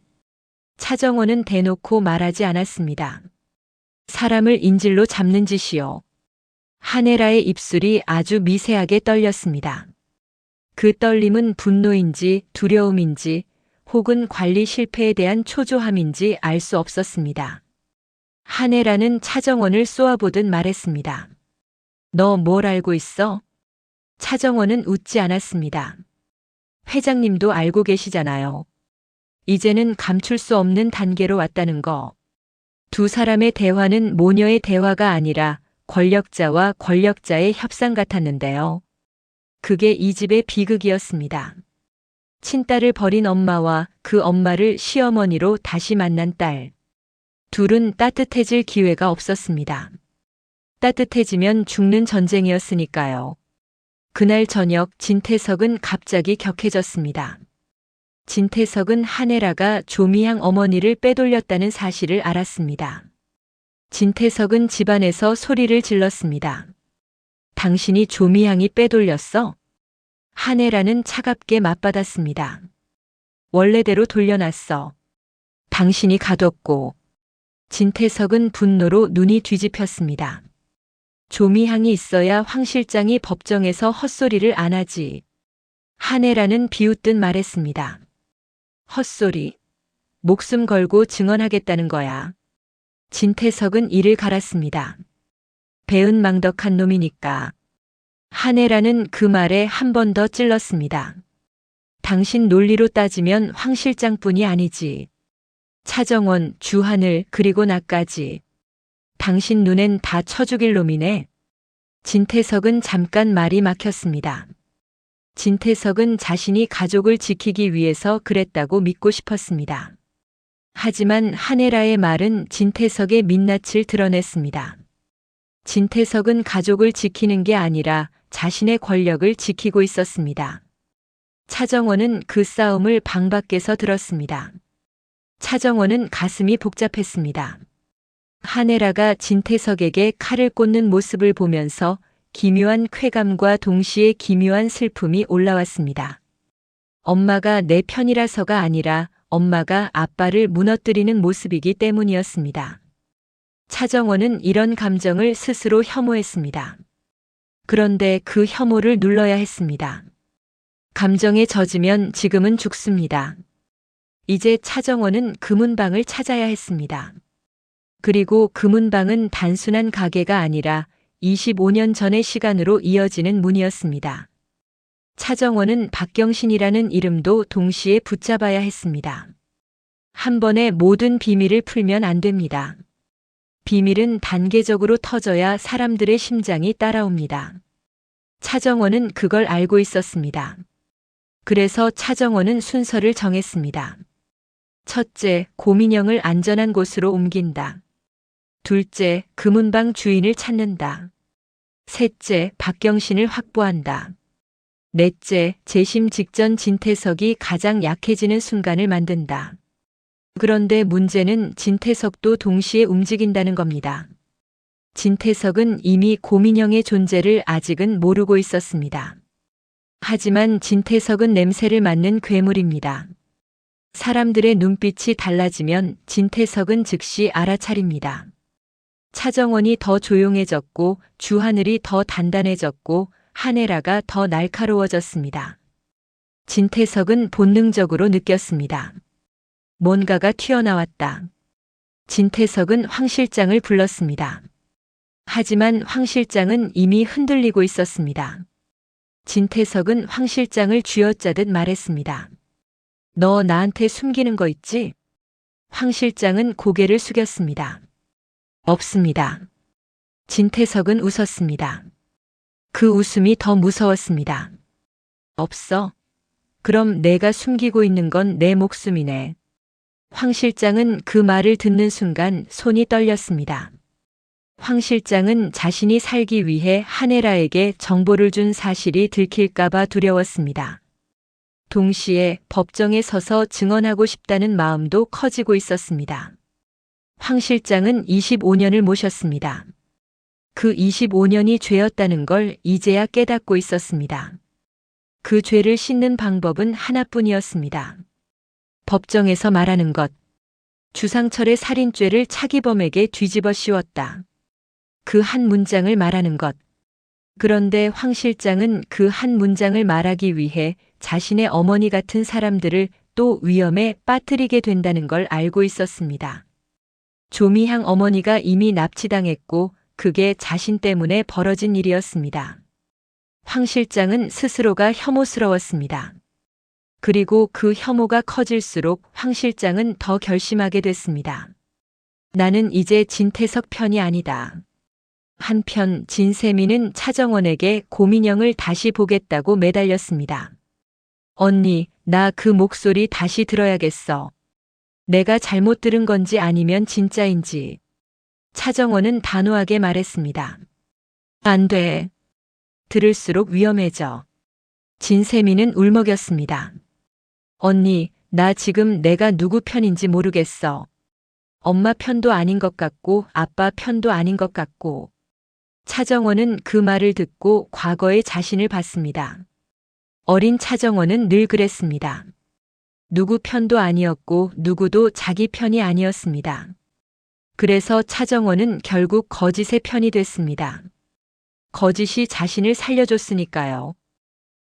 차정원은 대놓고 말하지 않았습니다. 사람을 인질로 잡는 짓이요. 한혜라의 입술이 아주 미세하게 떨렸습니다. 그 떨림은 분노인지 두려움인지 혹은 관리 실패에 대한 초조함인지 알 수 없었습니다. 한혜라는 차정원을 쏘아보듯 말했습니다. 너 뭘 알고 있어? 차정원은 웃지 않았습니다. 회장님도 알고 계시잖아요. 이제는 감출 수 없는 단계로 왔다는 거. 두 사람의 대화는 모녀의 대화가 아니라 권력자와 권력자의 협상 같았는데요. 그게 이 집의 비극이었습니다. 친딸을 버린 엄마와 그 엄마를 시어머니로 다시 만난 딸. 둘은 따뜻해질 기회가 없었습니다. 따뜻해지면 죽는 전쟁이었으니까요. 그날 저녁 진태석은 갑자기 격해졌습니다. 진태석은 한혜라가 조미향 어머니를 빼돌렸다는 사실을 알았습니다. 진태석은 집안에서 소리를 질렀습니다. 당신이 조미향이 빼돌렸어? 한혜라는 차갑게 맞받았습니다. 원래대로 돌려놨어. 당신이 가뒀고. 진태석은 분노로 눈이 뒤집혔습니다. 조미향이 있어야 황 실장이 법정에서 헛소리를 안 하지. 한혜라는 비웃듯 말했습니다. 헛소리. 목숨 걸고 증언하겠다는 거야. 진태석은 이를 갈았습니다. 배은 망덕한 놈이니까. 한혜라는 그 말에 한 번 더 찔렀습니다. 당신 논리로 따지면 황 실장뿐이 아니지. 차정원, 주하늘 그리고 나까지. 당신 눈엔 다 쳐죽일 놈이네. 진태석은 잠깐 말이 막혔습니다. 진태석은 자신이 가족을 지키기 위해서 그랬다고 믿고 싶었습니다. 하지만 한혜라의 말은 진태석의 민낯을 드러냈습니다. 진태석은 가족을 지키는 게 아니라 자신의 권력을 지키고 있었습니다. 차정원은 그 싸움을 방 밖에서 들었습니다. 차정원은 가슴이 복잡했습니다. 한혜라가 진태석에게 칼을 꽂는 모습을 보면서 기묘한 쾌감과 동시에 기묘한 슬픔이 올라왔습니다. 엄마가 내 편이라서가 아니라 엄마가 아빠를 무너뜨리는 모습이기 때문이었습니다. 차정원은 이런 감정을 스스로 혐오했습니다. 그런데 그 혐오를 눌러야 했습니다. 감정에 젖으면 지금은 죽습니다. 이제 차정원은 금은방을 찾아야 했습니다. 그리고 금은방은 단순한 가게가 아니라 25년 전의 시간으로 이어지는 문이었습니다. 차정원은 박경신이라는 이름도 동시에 붙잡아야 했습니다. 한 번에 모든 비밀을 풀면 안 됩니다. 비밀은 단계적으로 터져야 사람들의 심장이 따라옵니다. 차정원은 그걸 알고 있었습니다. 그래서 차정원은 순서를 정했습니다. 첫째, 고민영을 안전한 곳으로 옮긴다. 둘째, 금은방 주인을 찾는다. 셋째, 박경신을 확보한다. 넷째, 재심 직전 진태석이 가장 약해지는 순간을 만든다. 그런데 문제는 진태석도 동시에 움직인다는 겁니다. 진태석은 이미 고민형의 존재를 아직은 모르고 있었습니다. 하지만 진태석은 냄새를 맡는 괴물입니다. 사람들의 눈빛이 달라지면 진태석은 즉시 알아차립니다. 차정원이 더 조용해졌고 주하늘이 더 단단해졌고 한혜라가 더 날카로워졌습니다. 진태석은 본능적으로 느꼈습니다. 뭔가가 튀어나왔다. 진태석은 황 실장을 불렀습니다. 하지만 황 실장은 이미 흔들리고 있었습니다. 진태석은 황 실장을 쥐어짜듯 말했습니다. 너 나한테 숨기는 거 있지? 황 실장은 고개를 숙였습니다. 없습니다. 진태석은 웃었습니다. 그 웃음이 더 무서웠습니다. 없어? 그럼 내가 숨기고 있는 건 내 목숨이네. 황 실장은 그 말을 듣는 순간 손이 떨렸습니다. 황 실장은 자신이 살기 위해 한혜라에게 정보를 준 사실이 들킬까봐 두려웠습니다. 동시에 법정에 서서 증언하고 싶다는 마음도 커지고 있었습니다. 황 실장은 25년을 모셨습니다. 그 25년이 죄였다는 걸 이제야 깨닫고 있었습니다. 그 죄를 씻는 방법은 하나뿐이었습니다. 법정에서 말하는 것. 주상철의 살인죄를 차기범에게 뒤집어 씌웠다. 그 한 문장을 말하는 것. 그런데 황 실장은 그 한 문장을 말하기 위해 자신의 어머니 같은 사람들을 또 위험에 빠뜨리게 된다는 걸 알고 있었습니다. 조미향 어머니가 이미 납치당했고 그게 자신 때문에 벌어진 일이었습니다. 황 실장은 스스로가 혐오스러웠습니다. 그리고 그 혐오가 커질수록 황 실장은 더 결심하게 됐습니다. 나는 이제 진태석 편이 아니다. 한편 진세미는 차정원에게 고민영을 다시 보겠다고 매달렸습니다. 언니, 나 그 목소리 다시 들어야겠어. 내가 잘못 들은 건지 아니면 진짜인지. 차정원은 단호하게 말했습니다. 안 돼. 들을수록 위험해져. 진세미는 울먹였습니다. 언니, 나 지금 내가 누구 편인지 모르겠어. 엄마 편도 아닌 것 같고 아빠 편도 아닌 것 같고. 차정원은 그 말을 듣고 과거의 자신을 봤습니다. 어린 차정원은 늘 그랬습니다. 누구 편도 아니었고 누구도 자기 편이 아니었습니다. 그래서 차정원은 결국 거짓의 편이 됐습니다. 거짓이 자신을 살려줬으니까요.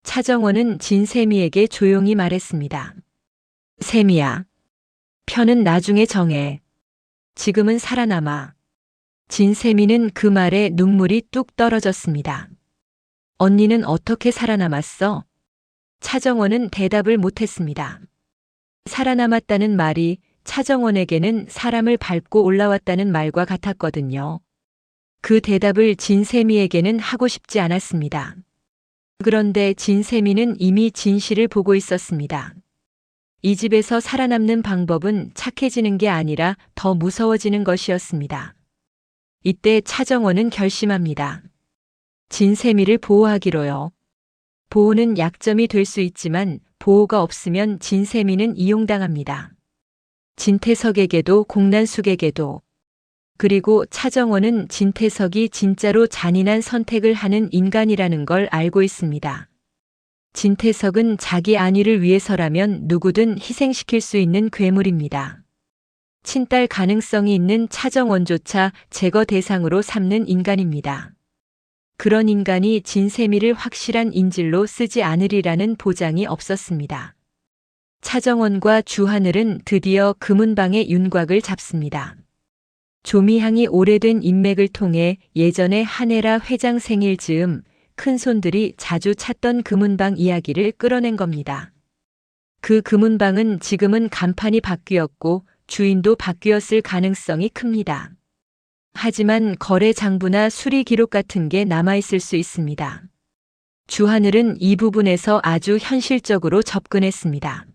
차정원은 진세미에게 조용히 말했습니다. 세미야, 편은 나중에 정해. 지금은 살아남아. 진세미는 그 말에 눈물이 뚝 떨어졌습니다. 언니는 어떻게 살아남았어? 차정원은 대답을 못했습니다. 살아남았다는 말이 차정원에게는 사람을 밟고 올라왔다는 말과 같았거든요. 그 대답을 진세미에게는 하고 싶지 않았습니다. 그런데 진세미는 이미 진실을 보고 있었습니다. 이 집에서 살아남는 방법은 착해지는 게 아니라 더 무서워지는 것이었습니다. 이때 차정원은 결심합니다. 진세미를 보호하기로요. 보호는 약점이 될 수 있지만 보호가 없으면 진세미는 이용당합니다. 진태석에게도 공난숙에게도. 그리고 차정원은 진태석이 진짜로 잔인한 선택을 하는 인간이라는 걸 알고 있습니다. 진태석은 자기 안위를 위해서라면 누구든 희생시킬 수 있는 괴물입니다. 친딸 가능성이 있는 차정원조차 제거 대상으로 삼는 인간입니다. 그런 인간이 진세미를 확실한 인질로 쓰지 않으리라는 보장이 없었습니다. 차정원과 주하늘은 드디어 금은방의 윤곽을 잡습니다. 조미향이 오래된 인맥을 통해 예전에 한혜라 회장 생일 즈음 큰손들이 자주 찾던 금은방 이야기를 끌어낸 겁니다. 그 금은방은 지금은 간판이 바뀌었고 주인도 바뀌었을 가능성이 큽니다. 하지만 거래 장부나 수리 기록 같은 게 남아있을 수 있습니다. 주하늘은 이 부분에서 아주 현실적으로 접근했습니다.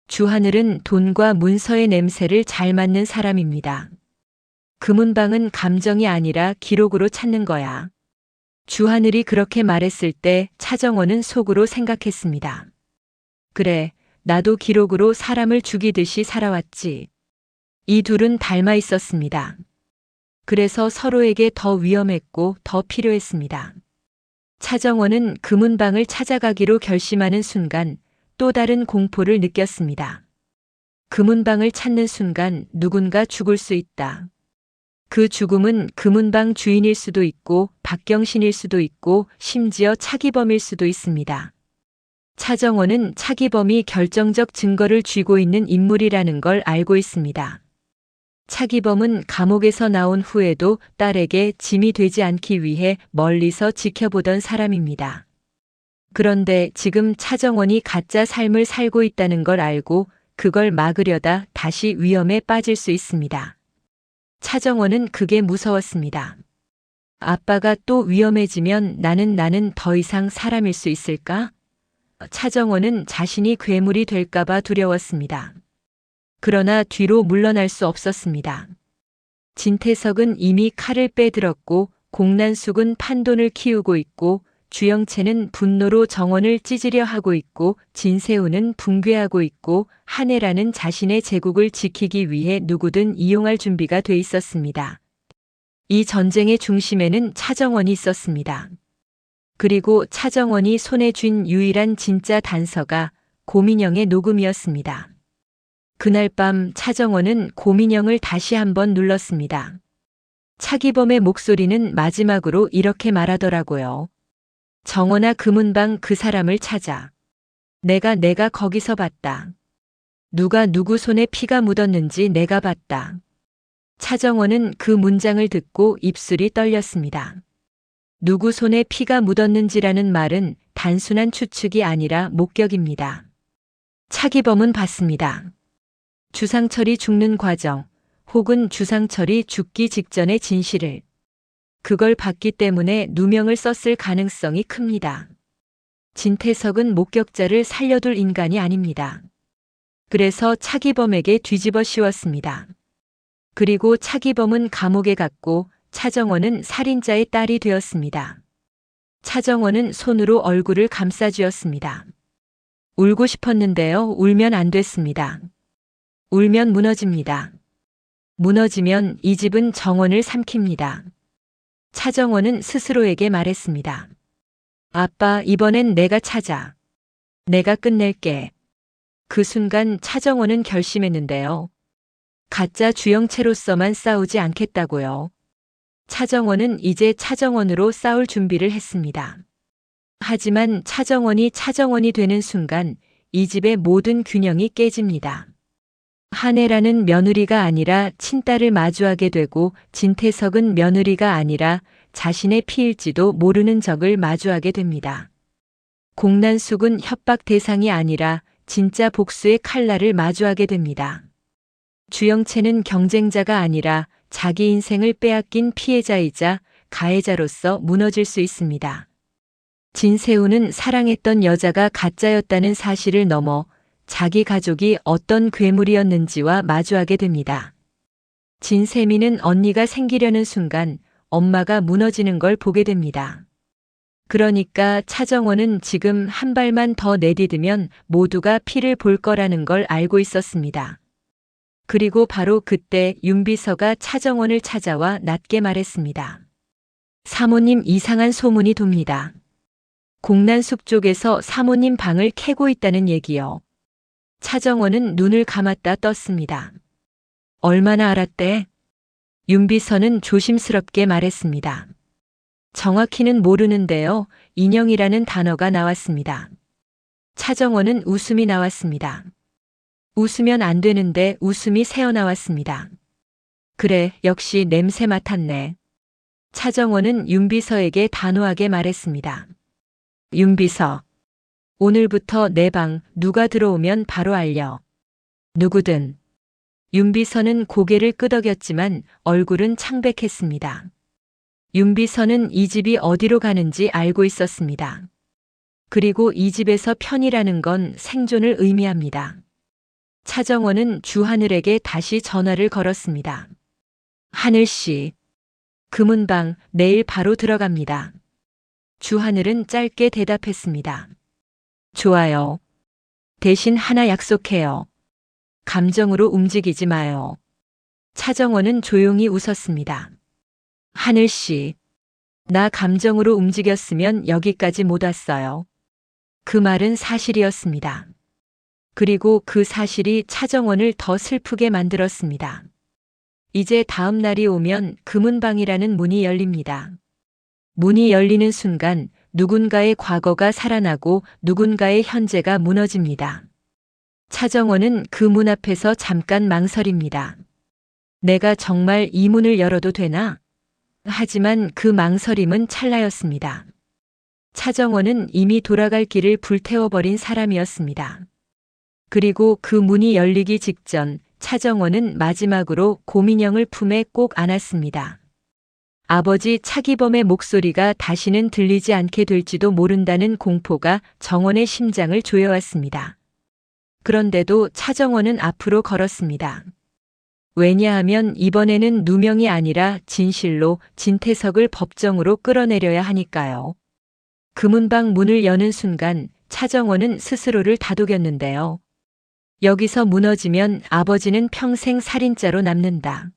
주하늘은 돈과 문서의 냄새를 잘 맡는 사람입니다. 금은방은 감정이 아니라 기록으로 찾는 거야. 주하늘이 그렇게 말했을 때 차정원은 속으로 생각했습니다. 그래, 나도 기록으로 사람을 죽이듯이 살아왔지. 이 둘은 닮아 있었습니다. 그래서 서로에게 더 위험했고 더 필요했습니다. 차정원은 금은방을 찾아가기로 결심하는 순간 또 다른 공포를 느꼈습니다. 금은방을 찾는 순간 누군가 죽을 수 있다. 그 죽음은 금은방 주인일 수도 있고 박경신일 수도 있고 심지어 차기범일 수도 있습니다. 차정원은 차기범이 결정적 증거를 쥐고 있는 인물이라는 걸 알고 있습니다. 차기범은 감옥에서 나온 후에도 딸에게 짐이 되지 않기 위해 멀리서 지켜보던 사람입니다. 그런데 지금 차정원이 가짜 삶을 살고 있다는 걸 알고 그걸 막으려다 다시 위험에 빠질 수 있습니다. 차정원은 그게 무서웠습니다. 아빠가 또 위험해지면 나는 더 이상 사람일 수 있을까? 차정원은 자신이 괴물이 될까봐 두려웠습니다. 그러나 뒤로 물러날 수 없었습니다. 진태석은 이미 칼을 빼들었고 공난숙은 판돈을 키우고 있고 주영채는 분노로 정원을 찢으려 하고 있고 진세우는 붕괴하고 있고 한혜라는 자신의 제국을 지키기 위해 누구든 이용할 준비가 돼 있었습니다. 이 전쟁의 중심에는 차정원이 있었습니다. 그리고 차정원이 손에 쥔 유일한 진짜 단서가 고민영의 녹음이었습니다. 그날 밤 차정원은 고민영을 다시 한번 눌렀습니다. 차기범의 목소리는 마지막으로 이렇게 말하더라고요. 정원아, 금은방 그 사람을 찾아. 내가 거기서 봤다. 누가 누구 손에 피가 묻었는지 내가 봤다. 차정원은 그 문장을 듣고 입술이 떨렸습니다. 누구 손에 피가 묻었는지라는 말은 단순한 추측이 아니라 목격입니다. 차기범은 봤습니다. 주상철이 죽는 과정, 혹은 주상철이 죽기 직전의 진실을. 그걸 봤기 때문에 누명을 썼을 가능성이 큽니다. 진태석은 목격자를 살려둘 인간이 아닙니다. 그래서 차기범에게 뒤집어 씌웠습니다. 그리고 차기범은 감옥에 갔고 차정원은 살인자의 딸이 되었습니다. 차정원은 손으로 얼굴을 감싸쥐었습니다. 울고 싶었는데요. 울면 안 됐습니다. 울면 무너집니다. 무너지면 이 집은 정원을 삼킵니다. 차정원은 스스로에게 말했습니다. 아빠, 이번엔 내가 찾아. 내가 끝낼게. 그 순간 차정원은 결심했는데요. 가짜 주영채로서만 싸우지 않겠다고요. 차정원은 이제 차정원으로 싸울 준비를 했습니다. 하지만 차정원이 되는 순간 이 집의 모든 균형이 깨집니다. 한혜라는 며느리가 아니라 친딸을 마주하게 되고 진태석은 며느리가 아니라 자신의 피일지도 모르는 적을 마주하게 됩니다. 공난숙은 협박 대상이 아니라 진짜 복수의 칼날을 마주하게 됩니다. 주영채는 경쟁자가 아니라 자기 인생을 빼앗긴 피해자이자 가해자로서 무너질 수 있습니다. 진세우는 사랑했던 여자가 가짜였다는 사실을 넘어 자기 가족이 어떤 괴물이었는지와 마주하게 됩니다. 진세미는 언니가 생기려는 순간 엄마가 무너지는 걸 보게 됩니다. 그러니까 차정원은 지금 한 발만 더 내디디면 모두가 피를 볼 거라는 걸 알고 있었습니다. 그리고 바로 그때 윤비서가 차정원을 찾아와 낮게 말했습니다. 사모님 이상한 소문이 돕니다. 공난숙 쪽에서 사모님 방을 캐고 있다는 얘기요. 차정원은 눈을 감았다 떴습니다. 얼마나 알았대? 윤비서는 조심스럽게 말했습니다. 정확히는 모르는데요. 인형이라는 단어가 나왔습니다. 차정원은 웃음이 나왔습니다. 웃으면 안 되는데 웃음이 새어나왔습니다. 그래, 역시 냄새 맡았네. 차정원은 윤비서에게 단호하게 말했습니다. 윤비서, 오늘부터 내 방 누가 들어오면 바로 알려. 누구든. 윤비서는 고개를 끄덕였지만 얼굴은 창백했습니다. 윤비서는 이 집이 어디로 가는지 알고 있었습니다. 그리고 이 집에서 편이라는 건 생존을 의미합니다. 차정원은 주하늘에게 다시 전화를 걸었습니다. 하늘씨, 금은방 내일 바로 들어갑니다. 주하늘은 짧게 대답했습니다. 좋아요. 대신 하나 약속해요. 감정으로 움직이지 마요. 차정원은 조용히 웃었습니다. 하늘씨, 나 감정으로 움직였으면 여기까지 못 왔어요. 그 말은 사실이었습니다. 그리고 그 사실이 차정원을 더 슬프게 만들었습니다. 이제 다음 날이 오면 금은방이라는 문이 열립니다. 문이 열리는 순간 누군가의 과거가 살아나고 누군가의 현재가 무너집니다. 차정원은 그 문 앞에서 잠깐 망설입니다. 내가 정말 이 문을 열어도 되나? 하지만 그 망설임은 찰나였습니다. 차정원은 이미 돌아갈 길을 불태워버린 사람이었습니다. 그리고 그 문이 열리기 직전 차정원은 마지막으로 고민영을 품에 꼭 안았습니다. 아버지 차기범의 목소리가 다시는 들리지 않게 될지도 모른다는 공포가 정원의 심장을 조여왔습니다. 그런데도 차정원은 앞으로 걸었습니다. 왜냐하면 이번에는 누명이 아니라 진실로 진태석을 법정으로 끌어내려야 하니까요. 금은방 문을 여는 순간 차정원은 스스로를 다독였는데요. 여기서 무너지면 아버지는 평생 살인자로 남는다.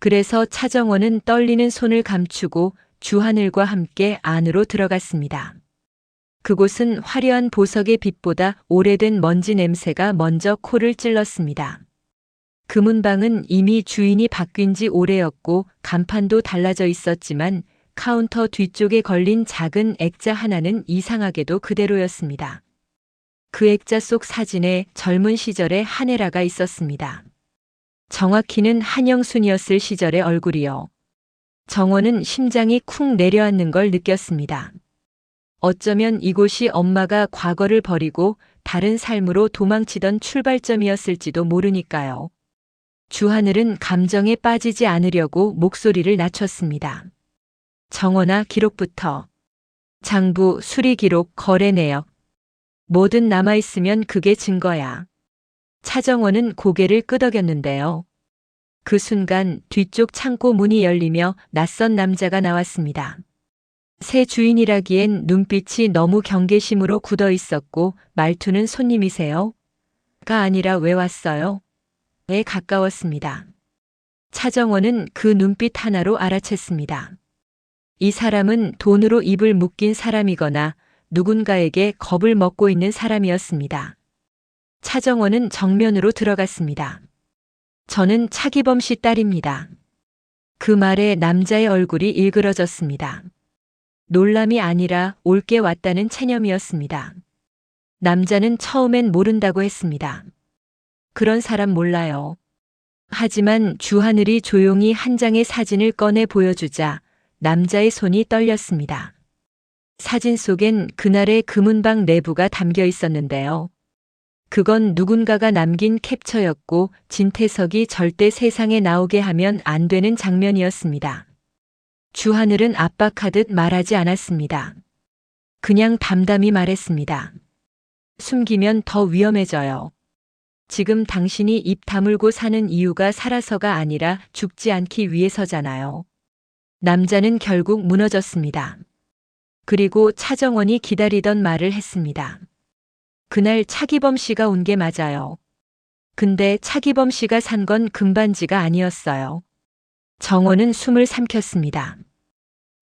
그래서 차정원은 떨리는 손을 감추고 주하늘과 함께 안으로 들어갔습니다. 그곳은 화려한 보석의 빛보다 오래된 먼지 냄새가 먼저 코를 찔렀습니다. 금은방은 이미 주인이 바뀐 지 오래였고 간판도 달라져 있었지만 카운터 뒤쪽에 걸린 작은 액자 하나는 이상하게도 그대로였습니다. 그 액자 속 사진에 젊은 시절의 한혜라가 있었습니다. 정확히는 한영순이었을 시절의 얼굴이요. 정원은 심장이 쿵 내려앉는 걸 느꼈습니다. 어쩌면 이곳이 엄마가 과거를 버리고 다른 삶으로 도망치던 출발점이었을지도 모르니까요. 주하늘은 감정에 빠지지 않으려고 목소리를 낮췄습니다. 정원아, 기록부터. 장부, 수리 기록, 거래 내역. 뭐든 남아있으면 그게 증거야. 차정원은 고개를 끄덕였는데요. 그 순간 뒤쪽 창고 문이 열리며 낯선 남자가 나왔습니다. 새 주인이라기엔 눈빛이 너무 경계심으로 굳어 있었고 말투는 손님이세요? 가 아니라 왜 왔어요? 에 가까웠습니다. 차정원은 그 눈빛 하나로 알아챘습니다. 이 사람은 돈으로 입을 묶인 사람이거나 누군가에게 겁을 먹고 있는 사람이었습니다. 차정원은 정면으로 들어갔습니다. 저는 차기범 씨 딸입니다. 그 말에 남자의 얼굴이 일그러졌습니다. 놀람이 아니라 올게 왔다는 체념이었습니다. 남자는 처음엔 모른다고 했습니다. 그런 사람 몰라요. 하지만 주하늘이 조용히 한 장의 사진을 꺼내 보여주자 남자의 손이 떨렸습니다. 사진 속엔 그날의 금은방 내부가 담겨 있었는데요. 그건 누군가가 남긴 캡처였고 진태석이 절대 세상에 나오게 하면 안 되는 장면이었습니다. 주하늘은 압박하듯 말하지 않았습니다. 그냥 담담히 말했습니다. 숨기면 더 위험해져요. 지금 당신이 입 다물고 사는 이유가 살아서가 아니라 죽지 않기 위해서잖아요. 남자는 결국 무너졌습니다. 그리고 차정원이 기다리던 말을 했습니다. 그날 차기범 씨가 온 게 맞아요. 근데 차기범 씨가 산 건 금반지가 아니었어요. 정원은 숨을 삼켰습니다.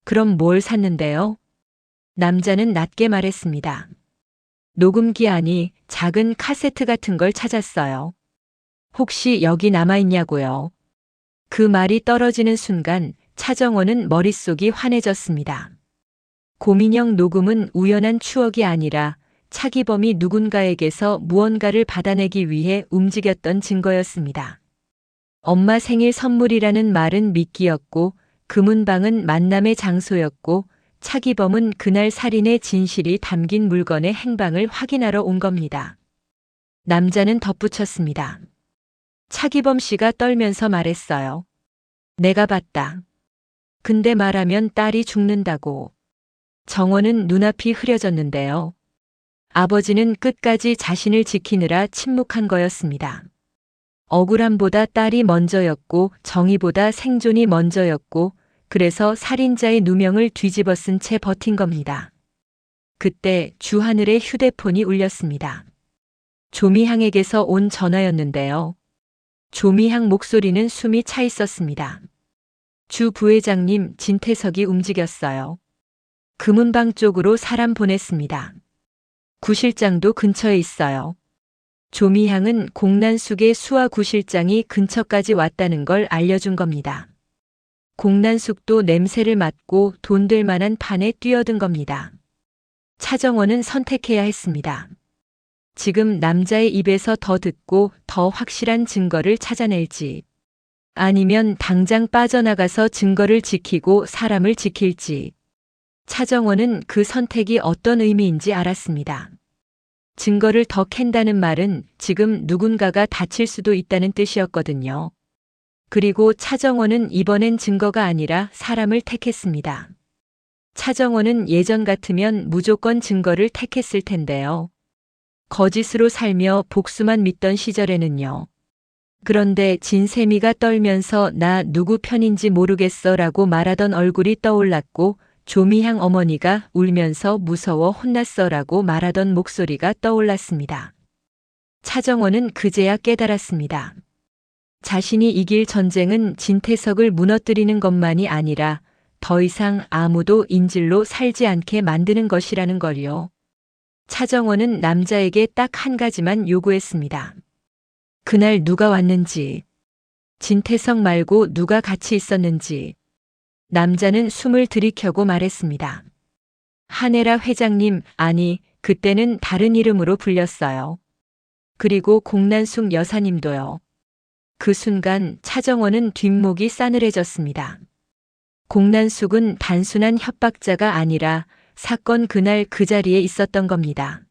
그럼 뭘 샀는데요? 남자는 낮게 말했습니다. 녹음기 안이 작은 카세트 같은 걸 찾았어요. 혹시 여기 남아있냐고요. 그 말이 떨어지는 순간 차정원은 머릿속이 환해졌습니다. 고민형 녹음은 우연한 추억이 아니라 차기범이 누군가에게서 무언가를 받아내기 위해 움직였던 증거였습니다. 엄마 생일 선물이라는 말은 미끼였고 금은방은 만남의 장소였고 차기범은 그날 살인의 진실이 담긴 물건의 행방을 확인하러 온 겁니다. 남자는 덧붙였습니다. 차기범 씨가 떨면서 말했어요. 내가 봤다. 근데 말하면 딸이 죽는다고. 정원은 눈앞이 흐려졌는데요. 아버지는 끝까지 자신을 지키느라 침묵한 거였습니다. 억울함보다 딸이 먼저였고 정의보다 생존이 먼저였고 그래서 살인자의 누명을 뒤집어 쓴 채 버틴 겁니다. 그때 주하늘의 휴대폰이 울렸습니다. 조미향에게서 온 전화였는데요. 조미향 목소리는 숨이 차 있었습니다. 주 부회장님, 진태석이 움직였어요. 금은방 쪽으로 사람 보냈습니다. 구실장도 근처에 있어요. 조미향은 공난숙의 수아 구실장이 근처까지 왔다는 걸 알려준 겁니다. 공난숙도 냄새를 맡고 돈 될 만한 판에 뛰어든 겁니다. 차정원은 선택해야 했습니다. 지금 남자의 입에서 더 듣고 더 확실한 증거를 찾아낼지, 아니면 당장 빠져나가서 증거를 지키고 사람을 지킬지. 차정원은 그 선택이 어떤 의미인지 알았습니다. 증거를 더 캔다는 말은 지금 누군가가 다칠 수도 있다는 뜻이었거든요. 그리고 차정원은 이번엔 증거가 아니라 사람을 택했습니다. 차정원은 예전 같으면 무조건 증거를 택했을 텐데요. 거짓으로 살며 복수만 믿던 시절에는요. 그런데 진세미가 떨면서 나 누구 편인지 모르겠어 라고 말하던 얼굴이 떠올랐고 조미향 어머니가 울면서 무서워 혼났어 라고 말하던 목소리가 떠올랐습니다. 차정원은 그제야 깨달았습니다. 자신이 이길 전쟁은 진태석을 무너뜨리는 것만이 아니라 더 이상 아무도 인질로 살지 않게 만드는 것이라는 걸요. 차정원은 남자에게 딱 한 가지만 요구했습니다. 그날 누가 왔는지, 진태석 말고 누가 같이 있었는지. 남자는 숨을 들이켜고 말했습니다. 한혜라 회장님, 아니, 그때는 다른 이름으로 불렸어요. 그리고 공난숙 여사님도요. 그 순간 차정원은 뒷목이 싸늘해졌습니다. 공난숙은 단순한 협박자가 아니라 사건 그날 그 자리에 있었던 겁니다.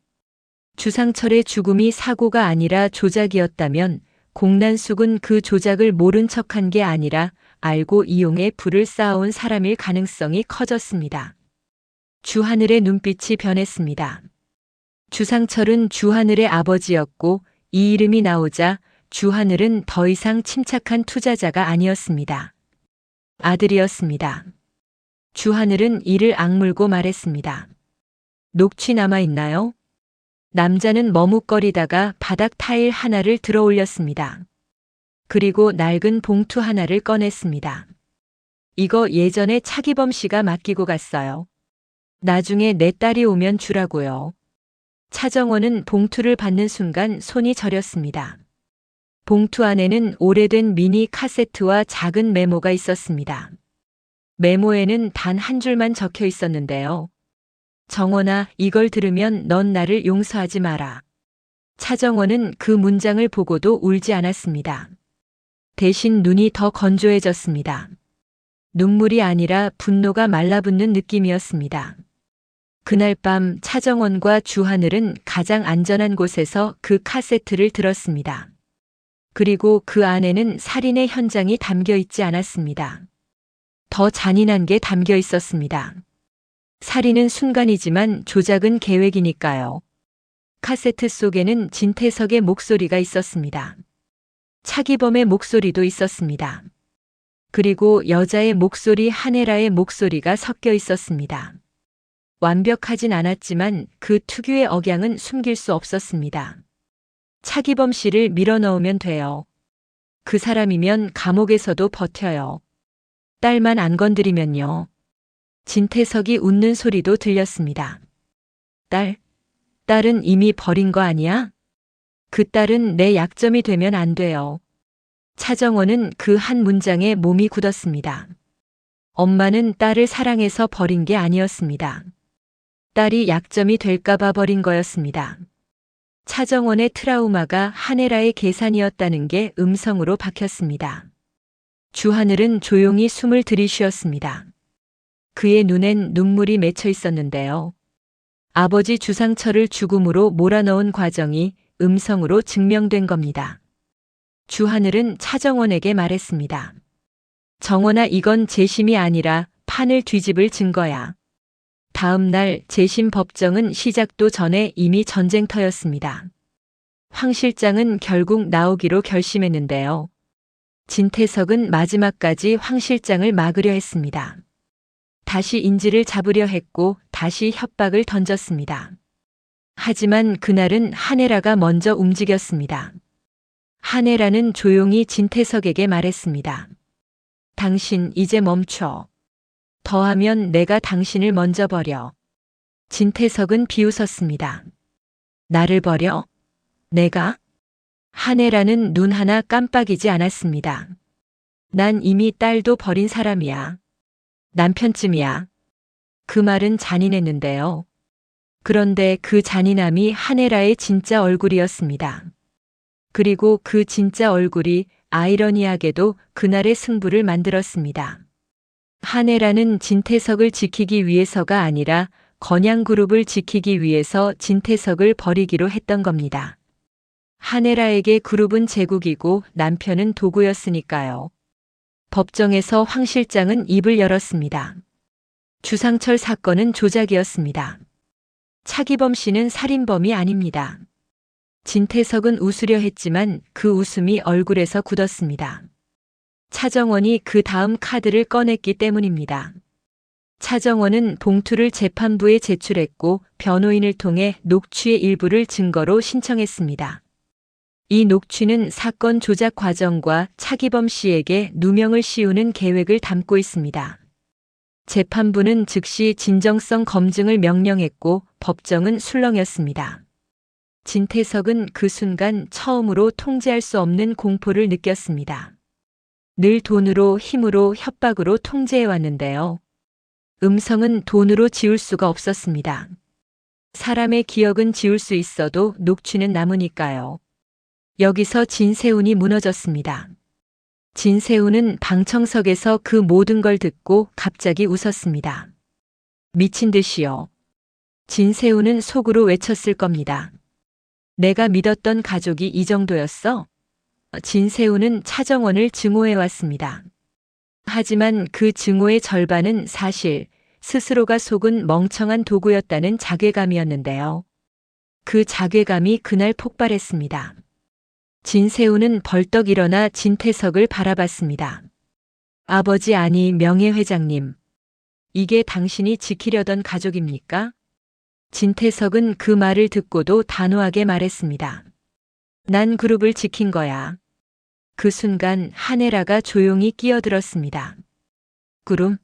주상철의 죽음이 사고가 아니라 조작이었다면 공난숙은 그 조작을 모른 척한 게 아니라 알고 이용해 불을 쌓아온 사람일 가능성이 커졌습니다. 주하늘의 눈빛이 변했습니다. 주상철은 주하늘의 아버지였고 이 이름이 나오자 주하늘은 더 이상 침착한 투자자가 아니었습니다. 아들이었습니다. 주하늘은 이를 악물고 말했습니다. 녹취 남아있나요? 남자는 머뭇거리다가 바닥 타일 하나를 들어 올렸습니다. 그리고 낡은 봉투 하나를 꺼냈습니다. 이거 예전에 차기범 씨가 맡기고 갔어요. 나중에 내 딸이 오면 주라고요. 차정원은 봉투를 받는 순간 손이 저렸습니다. 봉투 안에는 오래된 미니 카세트와 작은 메모가 있었습니다. 메모에는 단 한 줄만 적혀 있었는데요. 정원아, 이걸 들으면 넌 나를 용서하지 마라. 차정원은 그 문장을 보고도 울지 않았습니다. 대신 눈이 더 건조해졌습니다. 눈물이 아니라 분노가 말라붙는 느낌이었습니다. 그날 밤 차정원과 주하늘은 가장 안전한 곳에서 그 카세트를 들었습니다. 그리고 그 안에는 살인의 현장이 담겨 있지 않았습니다. 더 잔인한 게 담겨 있었습니다. 살인은 순간이지만 조작은 계획이니까요. 카세트 속에는 진태석의 목소리가 있었습니다. 차기범의 목소리도 있었습니다. 그리고 여자의 목소리 하네라의 목소리가 섞여 있었습니다. 완벽하진 않았지만 그 특유의 억양은 숨길 수 없었습니다. 차기범 씨를 밀어넣으면 돼요. 그 사람이면 감옥에서도 버텨요. 딸만 안 건드리면요. 진태석이 웃는 소리도 들렸습니다. 딸은 이미 버린 거 아니야? 그 딸은 내 약점이 되면 안 돼요. 차정원은 그 한 문장에 몸이 굳었습니다. 엄마는 딸을 사랑해서 버린 게 아니었습니다. 딸이 약점이 될까봐 버린 거였습니다. 차정원의 트라우마가 하네라의 계산이었다는 게 음성으로 박혔습니다. 주하늘은 조용히 숨을 들이쉬었습니다. 그의 눈엔 눈물이 맺혀 있었는데요. 아버지 주상철을 죽음으로 몰아넣은 과정이 음성으로 증명된 겁니다. 주하늘은 차정원에게 말했습니다. 정원아, 이건 재심이 아니라 판을 뒤집을 증거야. 다음 날 재심 법정은 시작도 전에 이미 전쟁터였습니다. 황 실장은 결국 나오기로 결심했는데요. 진태석은 마지막까지 황 실장을 막으려 했습니다. 다시 인지를 잡으려 했고 다시 협박을 던졌습니다. 하지만 그날은 하네라가 먼저 움직였습니다. 하네라는 조용히 진태석에게 말했습니다. 당신 이제 멈춰. 더하면 내가 당신을 먼저 버려. 진태석은 비웃었습니다. 나를 버려? 내가? 하네라는 눈 하나 깜빡이지 않았습니다. 난 이미 딸도 버린 사람이야. 남편쯤이야. 그 말은 잔인했는데요. 그런데 그 잔인함이 하네라의 진짜 얼굴이었습니다. 그리고 그 진짜 얼굴이 아이러니하게도 그날의 승부를 만들었습니다. 하네라는 진태석을 지키기 위해서가 아니라 건양그룹을 지키기 위해서 진태석을 버리기로 했던 겁니다. 하네라에게 그룹은 제국이고 남편은 도구였으니까요. 법정에서 황 실장은 입을 열었습니다. 주상철 사건은 조작이었습니다. 차기범 씨는 살인범이 아닙니다. 진태석은 웃으려 했지만 그 웃음이 얼굴에서 굳었습니다. 차정원이 그 다음 카드를 꺼냈기 때문입니다. 차정원은 봉투를 재판부에 제출했고 변호인을 통해 녹취의 일부를 증거로 신청했습니다. 이 녹취는 사건 조작 과정과 차기범 씨에게 누명을 씌우는 계획을 담고 있습니다. 재판부는 즉시 진정성 검증을 명령했고 법정은 술렁였습니다. 진태석은 그 순간 처음으로 통제할 수 없는 공포를 느꼈습니다. 늘 돈으로, 힘으로, 협박으로 통제해왔는데요. 음성은 돈으로 지울 수가 없었습니다. 사람의 기억은 지울 수 있어도 녹취는 남으니까요. 여기서 진세훈이 무너졌습니다. 진세훈은 방청석에서 그 모든 걸 듣고 갑자기 웃었습니다. 미친 듯이요. 진세훈은 속으로 외쳤을 겁니다. 내가 믿었던 가족이 이 정도였어? 진세훈은 차정원을 증오해왔습니다. 하지만 그 증오의 절반은 사실 스스로가 속은 멍청한 도구였다는 자괴감이었는데요. 그 자괴감이 그날 폭발했습니다. 진세훈은 벌떡 일어나 진태석을 바라봤습니다. 아버지, 아니 명예회장님. 이게 당신이 지키려던 가족입니까? 진태석은 그 말을 듣고도 단호하게 말했습니다. 난 그룹을 지킨 거야. 그 순간 하네라가 조용히 끼어들었습니다. 그룹?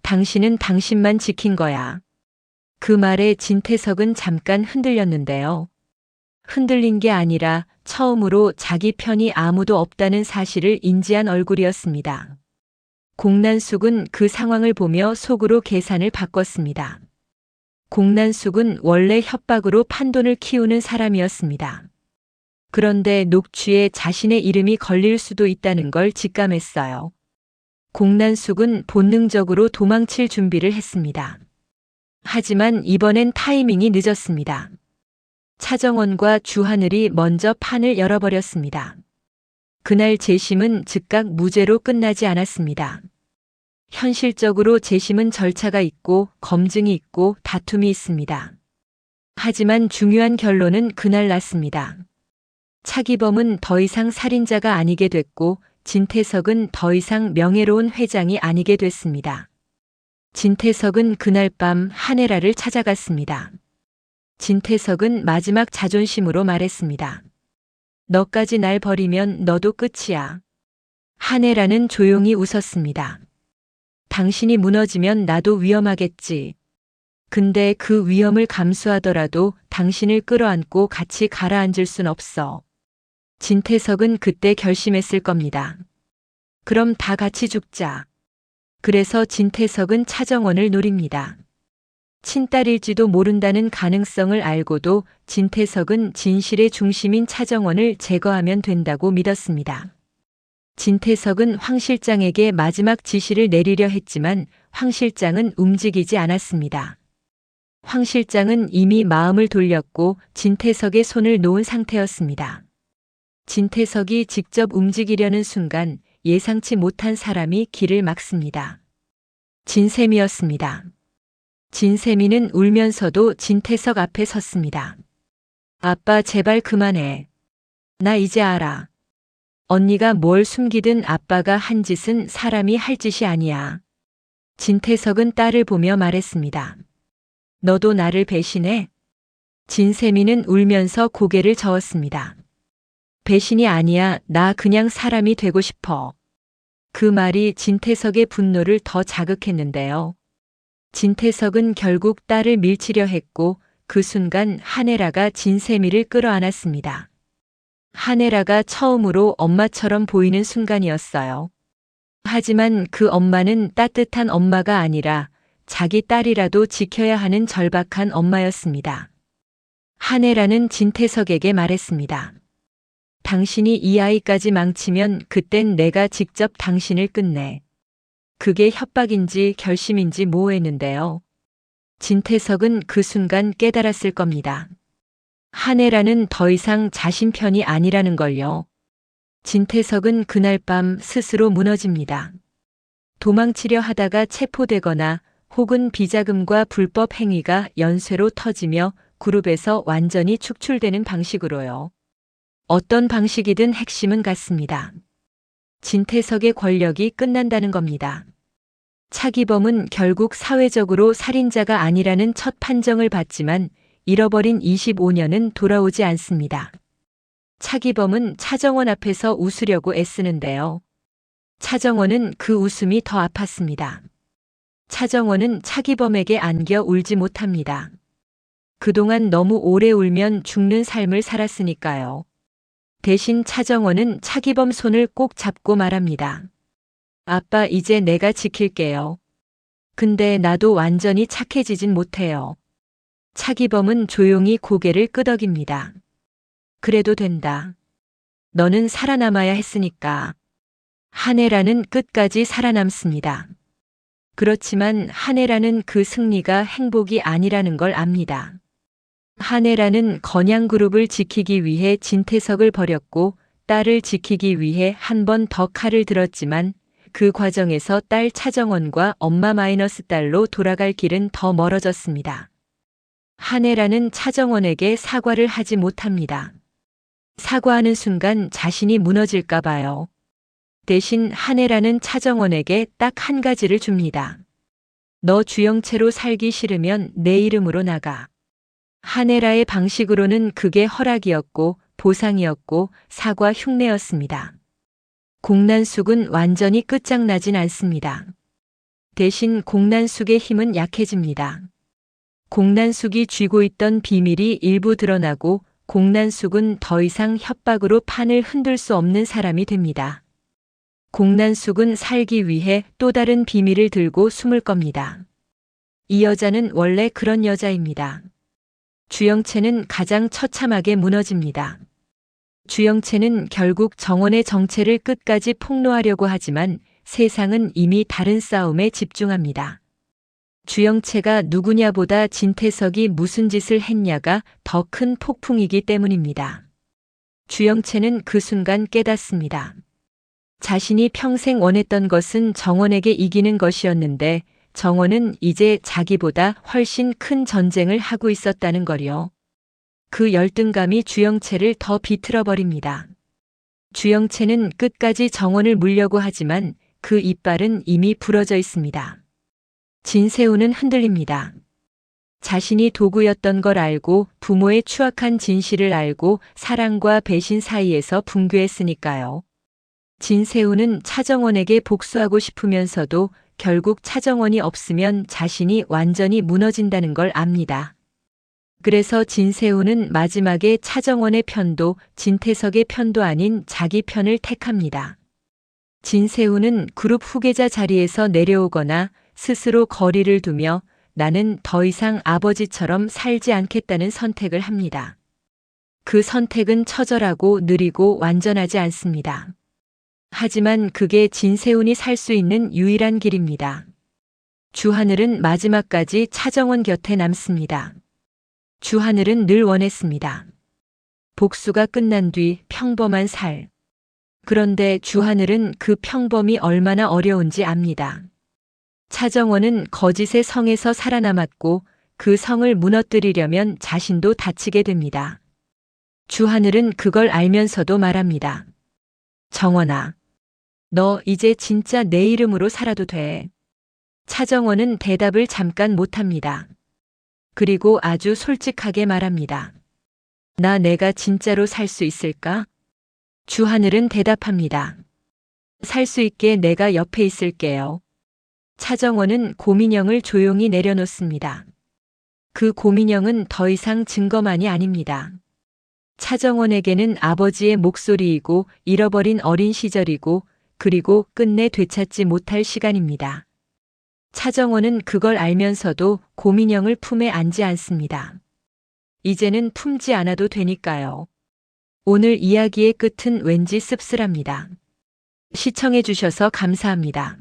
당신은 당신만 지킨 거야. 그 말에 진태석은 잠깐 흔들렸는데요. 흔들린 게 아니라 처음으로 자기 편이 아무도 없다는 사실을 인지한 얼굴이었습니다. 공난숙은 그 상황을 보며 속으로 계산을 바꿨습니다. 공난숙은 원래 협박으로 판돈을 키우는 사람이었습니다. 그런데 녹취에 자신의 이름이 걸릴 수도 있다는 걸 직감했어요. 공난숙은 본능적으로 도망칠 준비를 했습니다. 하지만 이번엔 타이밍이 늦었습니다. 차정원과 주하늘이 먼저 판을 열어버렸습니다. 그날 재심은 즉각 무죄로 끝나지 않았습니다. 현실적으로 재심은 절차가 있고 검증이 있고 다툼이 있습니다. 하지만 중요한 결론은 그날 났습니다. 차기범은 더 이상 살인자가 아니게 됐고 진태석은 더 이상 명예로운 회장이 아니게 됐습니다. 진태석은 그날 밤 한혜라를 찾아갔습니다. 진태석은 마지막 자존심으로 말했습니다. 너까지 날 버리면 너도 끝이야. 한혜라는 조용히 웃었습니다. 당신이 무너지면 나도 위험하겠지. 근데 그 위험을 감수하더라도 당신을 끌어안고 같이 가라앉을 순 없어. 진태석은 그때 결심했을 겁니다. 그럼 다 같이 죽자. 그래서 진태석은 차정원을 노립니다. 친딸일지도 모른다는 가능성을 알고도 진태석은 진실의 중심인 차정원을 제거하면 된다고 믿었습니다. 진태석은 황 실장에게 마지막 지시를 내리려 했지만 황 실장은 움직이지 않았습니다. 황 실장은 이미 마음을 돌렸고 진태석의 손을 놓은 상태였습니다. 진태석이 직접 움직이려는 순간 예상치 못한 사람이 길을 막습니다. 진세미였습니다. 진세미는 울면서도 진태석 앞에 섰습니다. 아빠 제발 그만해. 나 이제 알아. 언니가 뭘 숨기든 아빠가 한 짓은 사람이 할 짓이 아니야. 진태석은 딸을 보며 말했습니다. 너도 나를 배신해? 진세미는 울면서 고개를 저었습니다. 배신이 아니야. 나 그냥 사람이 되고 싶어. 그 말이 진태석의 분노를 더 자극했는데요. 진태석은 결국 딸을 밀치려 했고 그 순간 한혜라가 진세미를 끌어안았습니다. 한혜라가 처음으로 엄마처럼 보이는 순간이었어요. 하지만 그 엄마는 따뜻한 엄마가 아니라 자기 딸이라도 지켜야 하는 절박한 엄마였습니다. 한혜라는 진태석에게 말했습니다. 당신이 이 아이까지 망치면 그땐 내가 직접 당신을 끝내. 그게 협박인지 결심인지 모호했는데요. 진태석은 그 순간 깨달았을 겁니다. 한혜라는 더 이상 자신 편이 아니라는 걸요. 진태석은 그날 밤 스스로 무너집니다. 도망치려 하다가 체포되거나 혹은 비자금과 불법 행위가 연쇄로 터지며 그룹에서 완전히 축출되는 방식으로요. 어떤 방식이든 핵심은 같습니다. 진태석의 권력이 끝난다는 겁니다. 차기범은 결국 사회적으로 살인자가 아니라는 첫 판정을 받지만 잃어버린 25년은 돌아오지 않습니다. 차기범은 차정원 앞에서 웃으려고 애쓰는데요. 차정원은 그 웃음이 더 아팠습니다. 차정원은 차기범에게 안겨 울지 못합니다. 그동안 너무 오래 울면 죽는 삶을 살았으니까요. 대신 차정원은 차기범 손을 꼭 잡고 말합니다. 아빠 이제 내가 지킬게요. 근데 나도 완전히 착해지진 못해요. 차기범은 조용히 고개를 끄덕입니다. 그래도 된다. 너는 살아남아야 했으니까. 한혜라는 끝까지 살아남습니다. 그렇지만 한혜라는 그 승리가 행복이 아니라는 걸 압니다. 한혜라는 건양그룹을 지키기 위해 진태석을 버렸고 딸을 지키기 위해 한 번 더 칼을 들었지만 그 과정에서 딸 차정원과 엄마 마이너스 딸로 돌아갈 길은 더 멀어졌습니다. 한혜라는 차정원에게 사과를 하지 못합니다. 사과하는 순간 자신이 무너질까 봐요. 대신 한혜라는 차정원에게 딱 한 가지를 줍니다. 너 주영채로 살기 싫으면 내 이름으로 나가. 한혜라의 방식으로는 그게 허락이었고 보상이었고 사과 흉내였습니다. 공난숙은 완전히 끝장나진 않습니다. 대신 공난숙의 힘은 약해집니다. 공난숙이 쥐고 있던 비밀이 일부 드러나고 공난숙은 더 이상 협박으로 판을 흔들 수 없는 사람이 됩니다. 공난숙은 살기 위해 또 다른 비밀을 들고 숨을 겁니다. 이 여자는 원래 그런 여자입니다. 주영채는 가장 처참하게 무너집니다. 주영채는 결국 정원의 정체를 끝까지 폭로하려고 하지만 세상은 이미 다른 싸움에 집중합니다. 주영채가 누구냐보다 진태석이 무슨 짓을 했냐가 더 큰 폭풍이기 때문입니다. 주영채는 그 순간 깨닫습니다. 자신이 평생 원했던 것은 정원에게 이기는 것이었는데 정원은 이제 자기보다 훨씬 큰 전쟁을 하고 있었다는 거요. 그 열등감이 주영채를 더 비틀어 버립니다. 주영채는 끝까지 정원을 물려고 하지만 그 이빨은 이미 부러져 있습니다. 진세우는 흔들립니다. 자신이 도구였던 걸 알고 부모의 추악한 진실을 알고 사랑과 배신 사이에서 분개했으니까요. 진세우는 차정원에게 복수하고 싶으면서도 결국 차정원이 없으면 자신이 완전히 무너진다는 걸 압니다. 그래서 진세우는 마지막에 차정원의 편도 진태석의 편도 아닌 자기 편을 택합니다. 진세우는 그룹 후계자 자리에서 내려오거나 스스로 거리를 두며 나는 더 이상 아버지처럼 살지 않겠다는 선택을 합니다. 그 선택은 처절하고 느리고 완전하지 않습니다. 하지만 그게 진세훈이 살 수 있는 유일한 길입니다. 주하늘은 마지막까지 차정원 곁에 남습니다. 주하늘은 늘 원했습니다. 복수가 끝난 뒤 평범한 살. 그런데 주하늘은 그 평범이 얼마나 어려운지 압니다. 차정원은 거짓의 성에서 살아남았고 그 성을 무너뜨리려면 자신도 다치게 됩니다. 주하늘은 그걸 알면서도 말합니다. 정원아, 너 이제 진짜 내 이름으로 살아도 돼. 차정원은 대답을 잠깐 못합니다. 그리고 아주 솔직하게 말합니다. 내가 진짜로 살 수 있을까? 주하늘은 대답합니다. 살 수 있게 내가 옆에 있을게요. 차정원은 고민형을 조용히 내려놓습니다. 그 고민형은 더 이상 증거만이 아닙니다. 차정원에게는 아버지의 목소리이고 잃어버린 어린 시절이고 그리고 끝내 되찾지 못할 시간입니다. 차정원은 그걸 알면서도 고민형을 품에 안지 않습니다. 이제는 품지 않아도 되니까요. 오늘 이야기의 끝은 왠지 씁쓸합니다. 시청해 주셔서 감사합니다.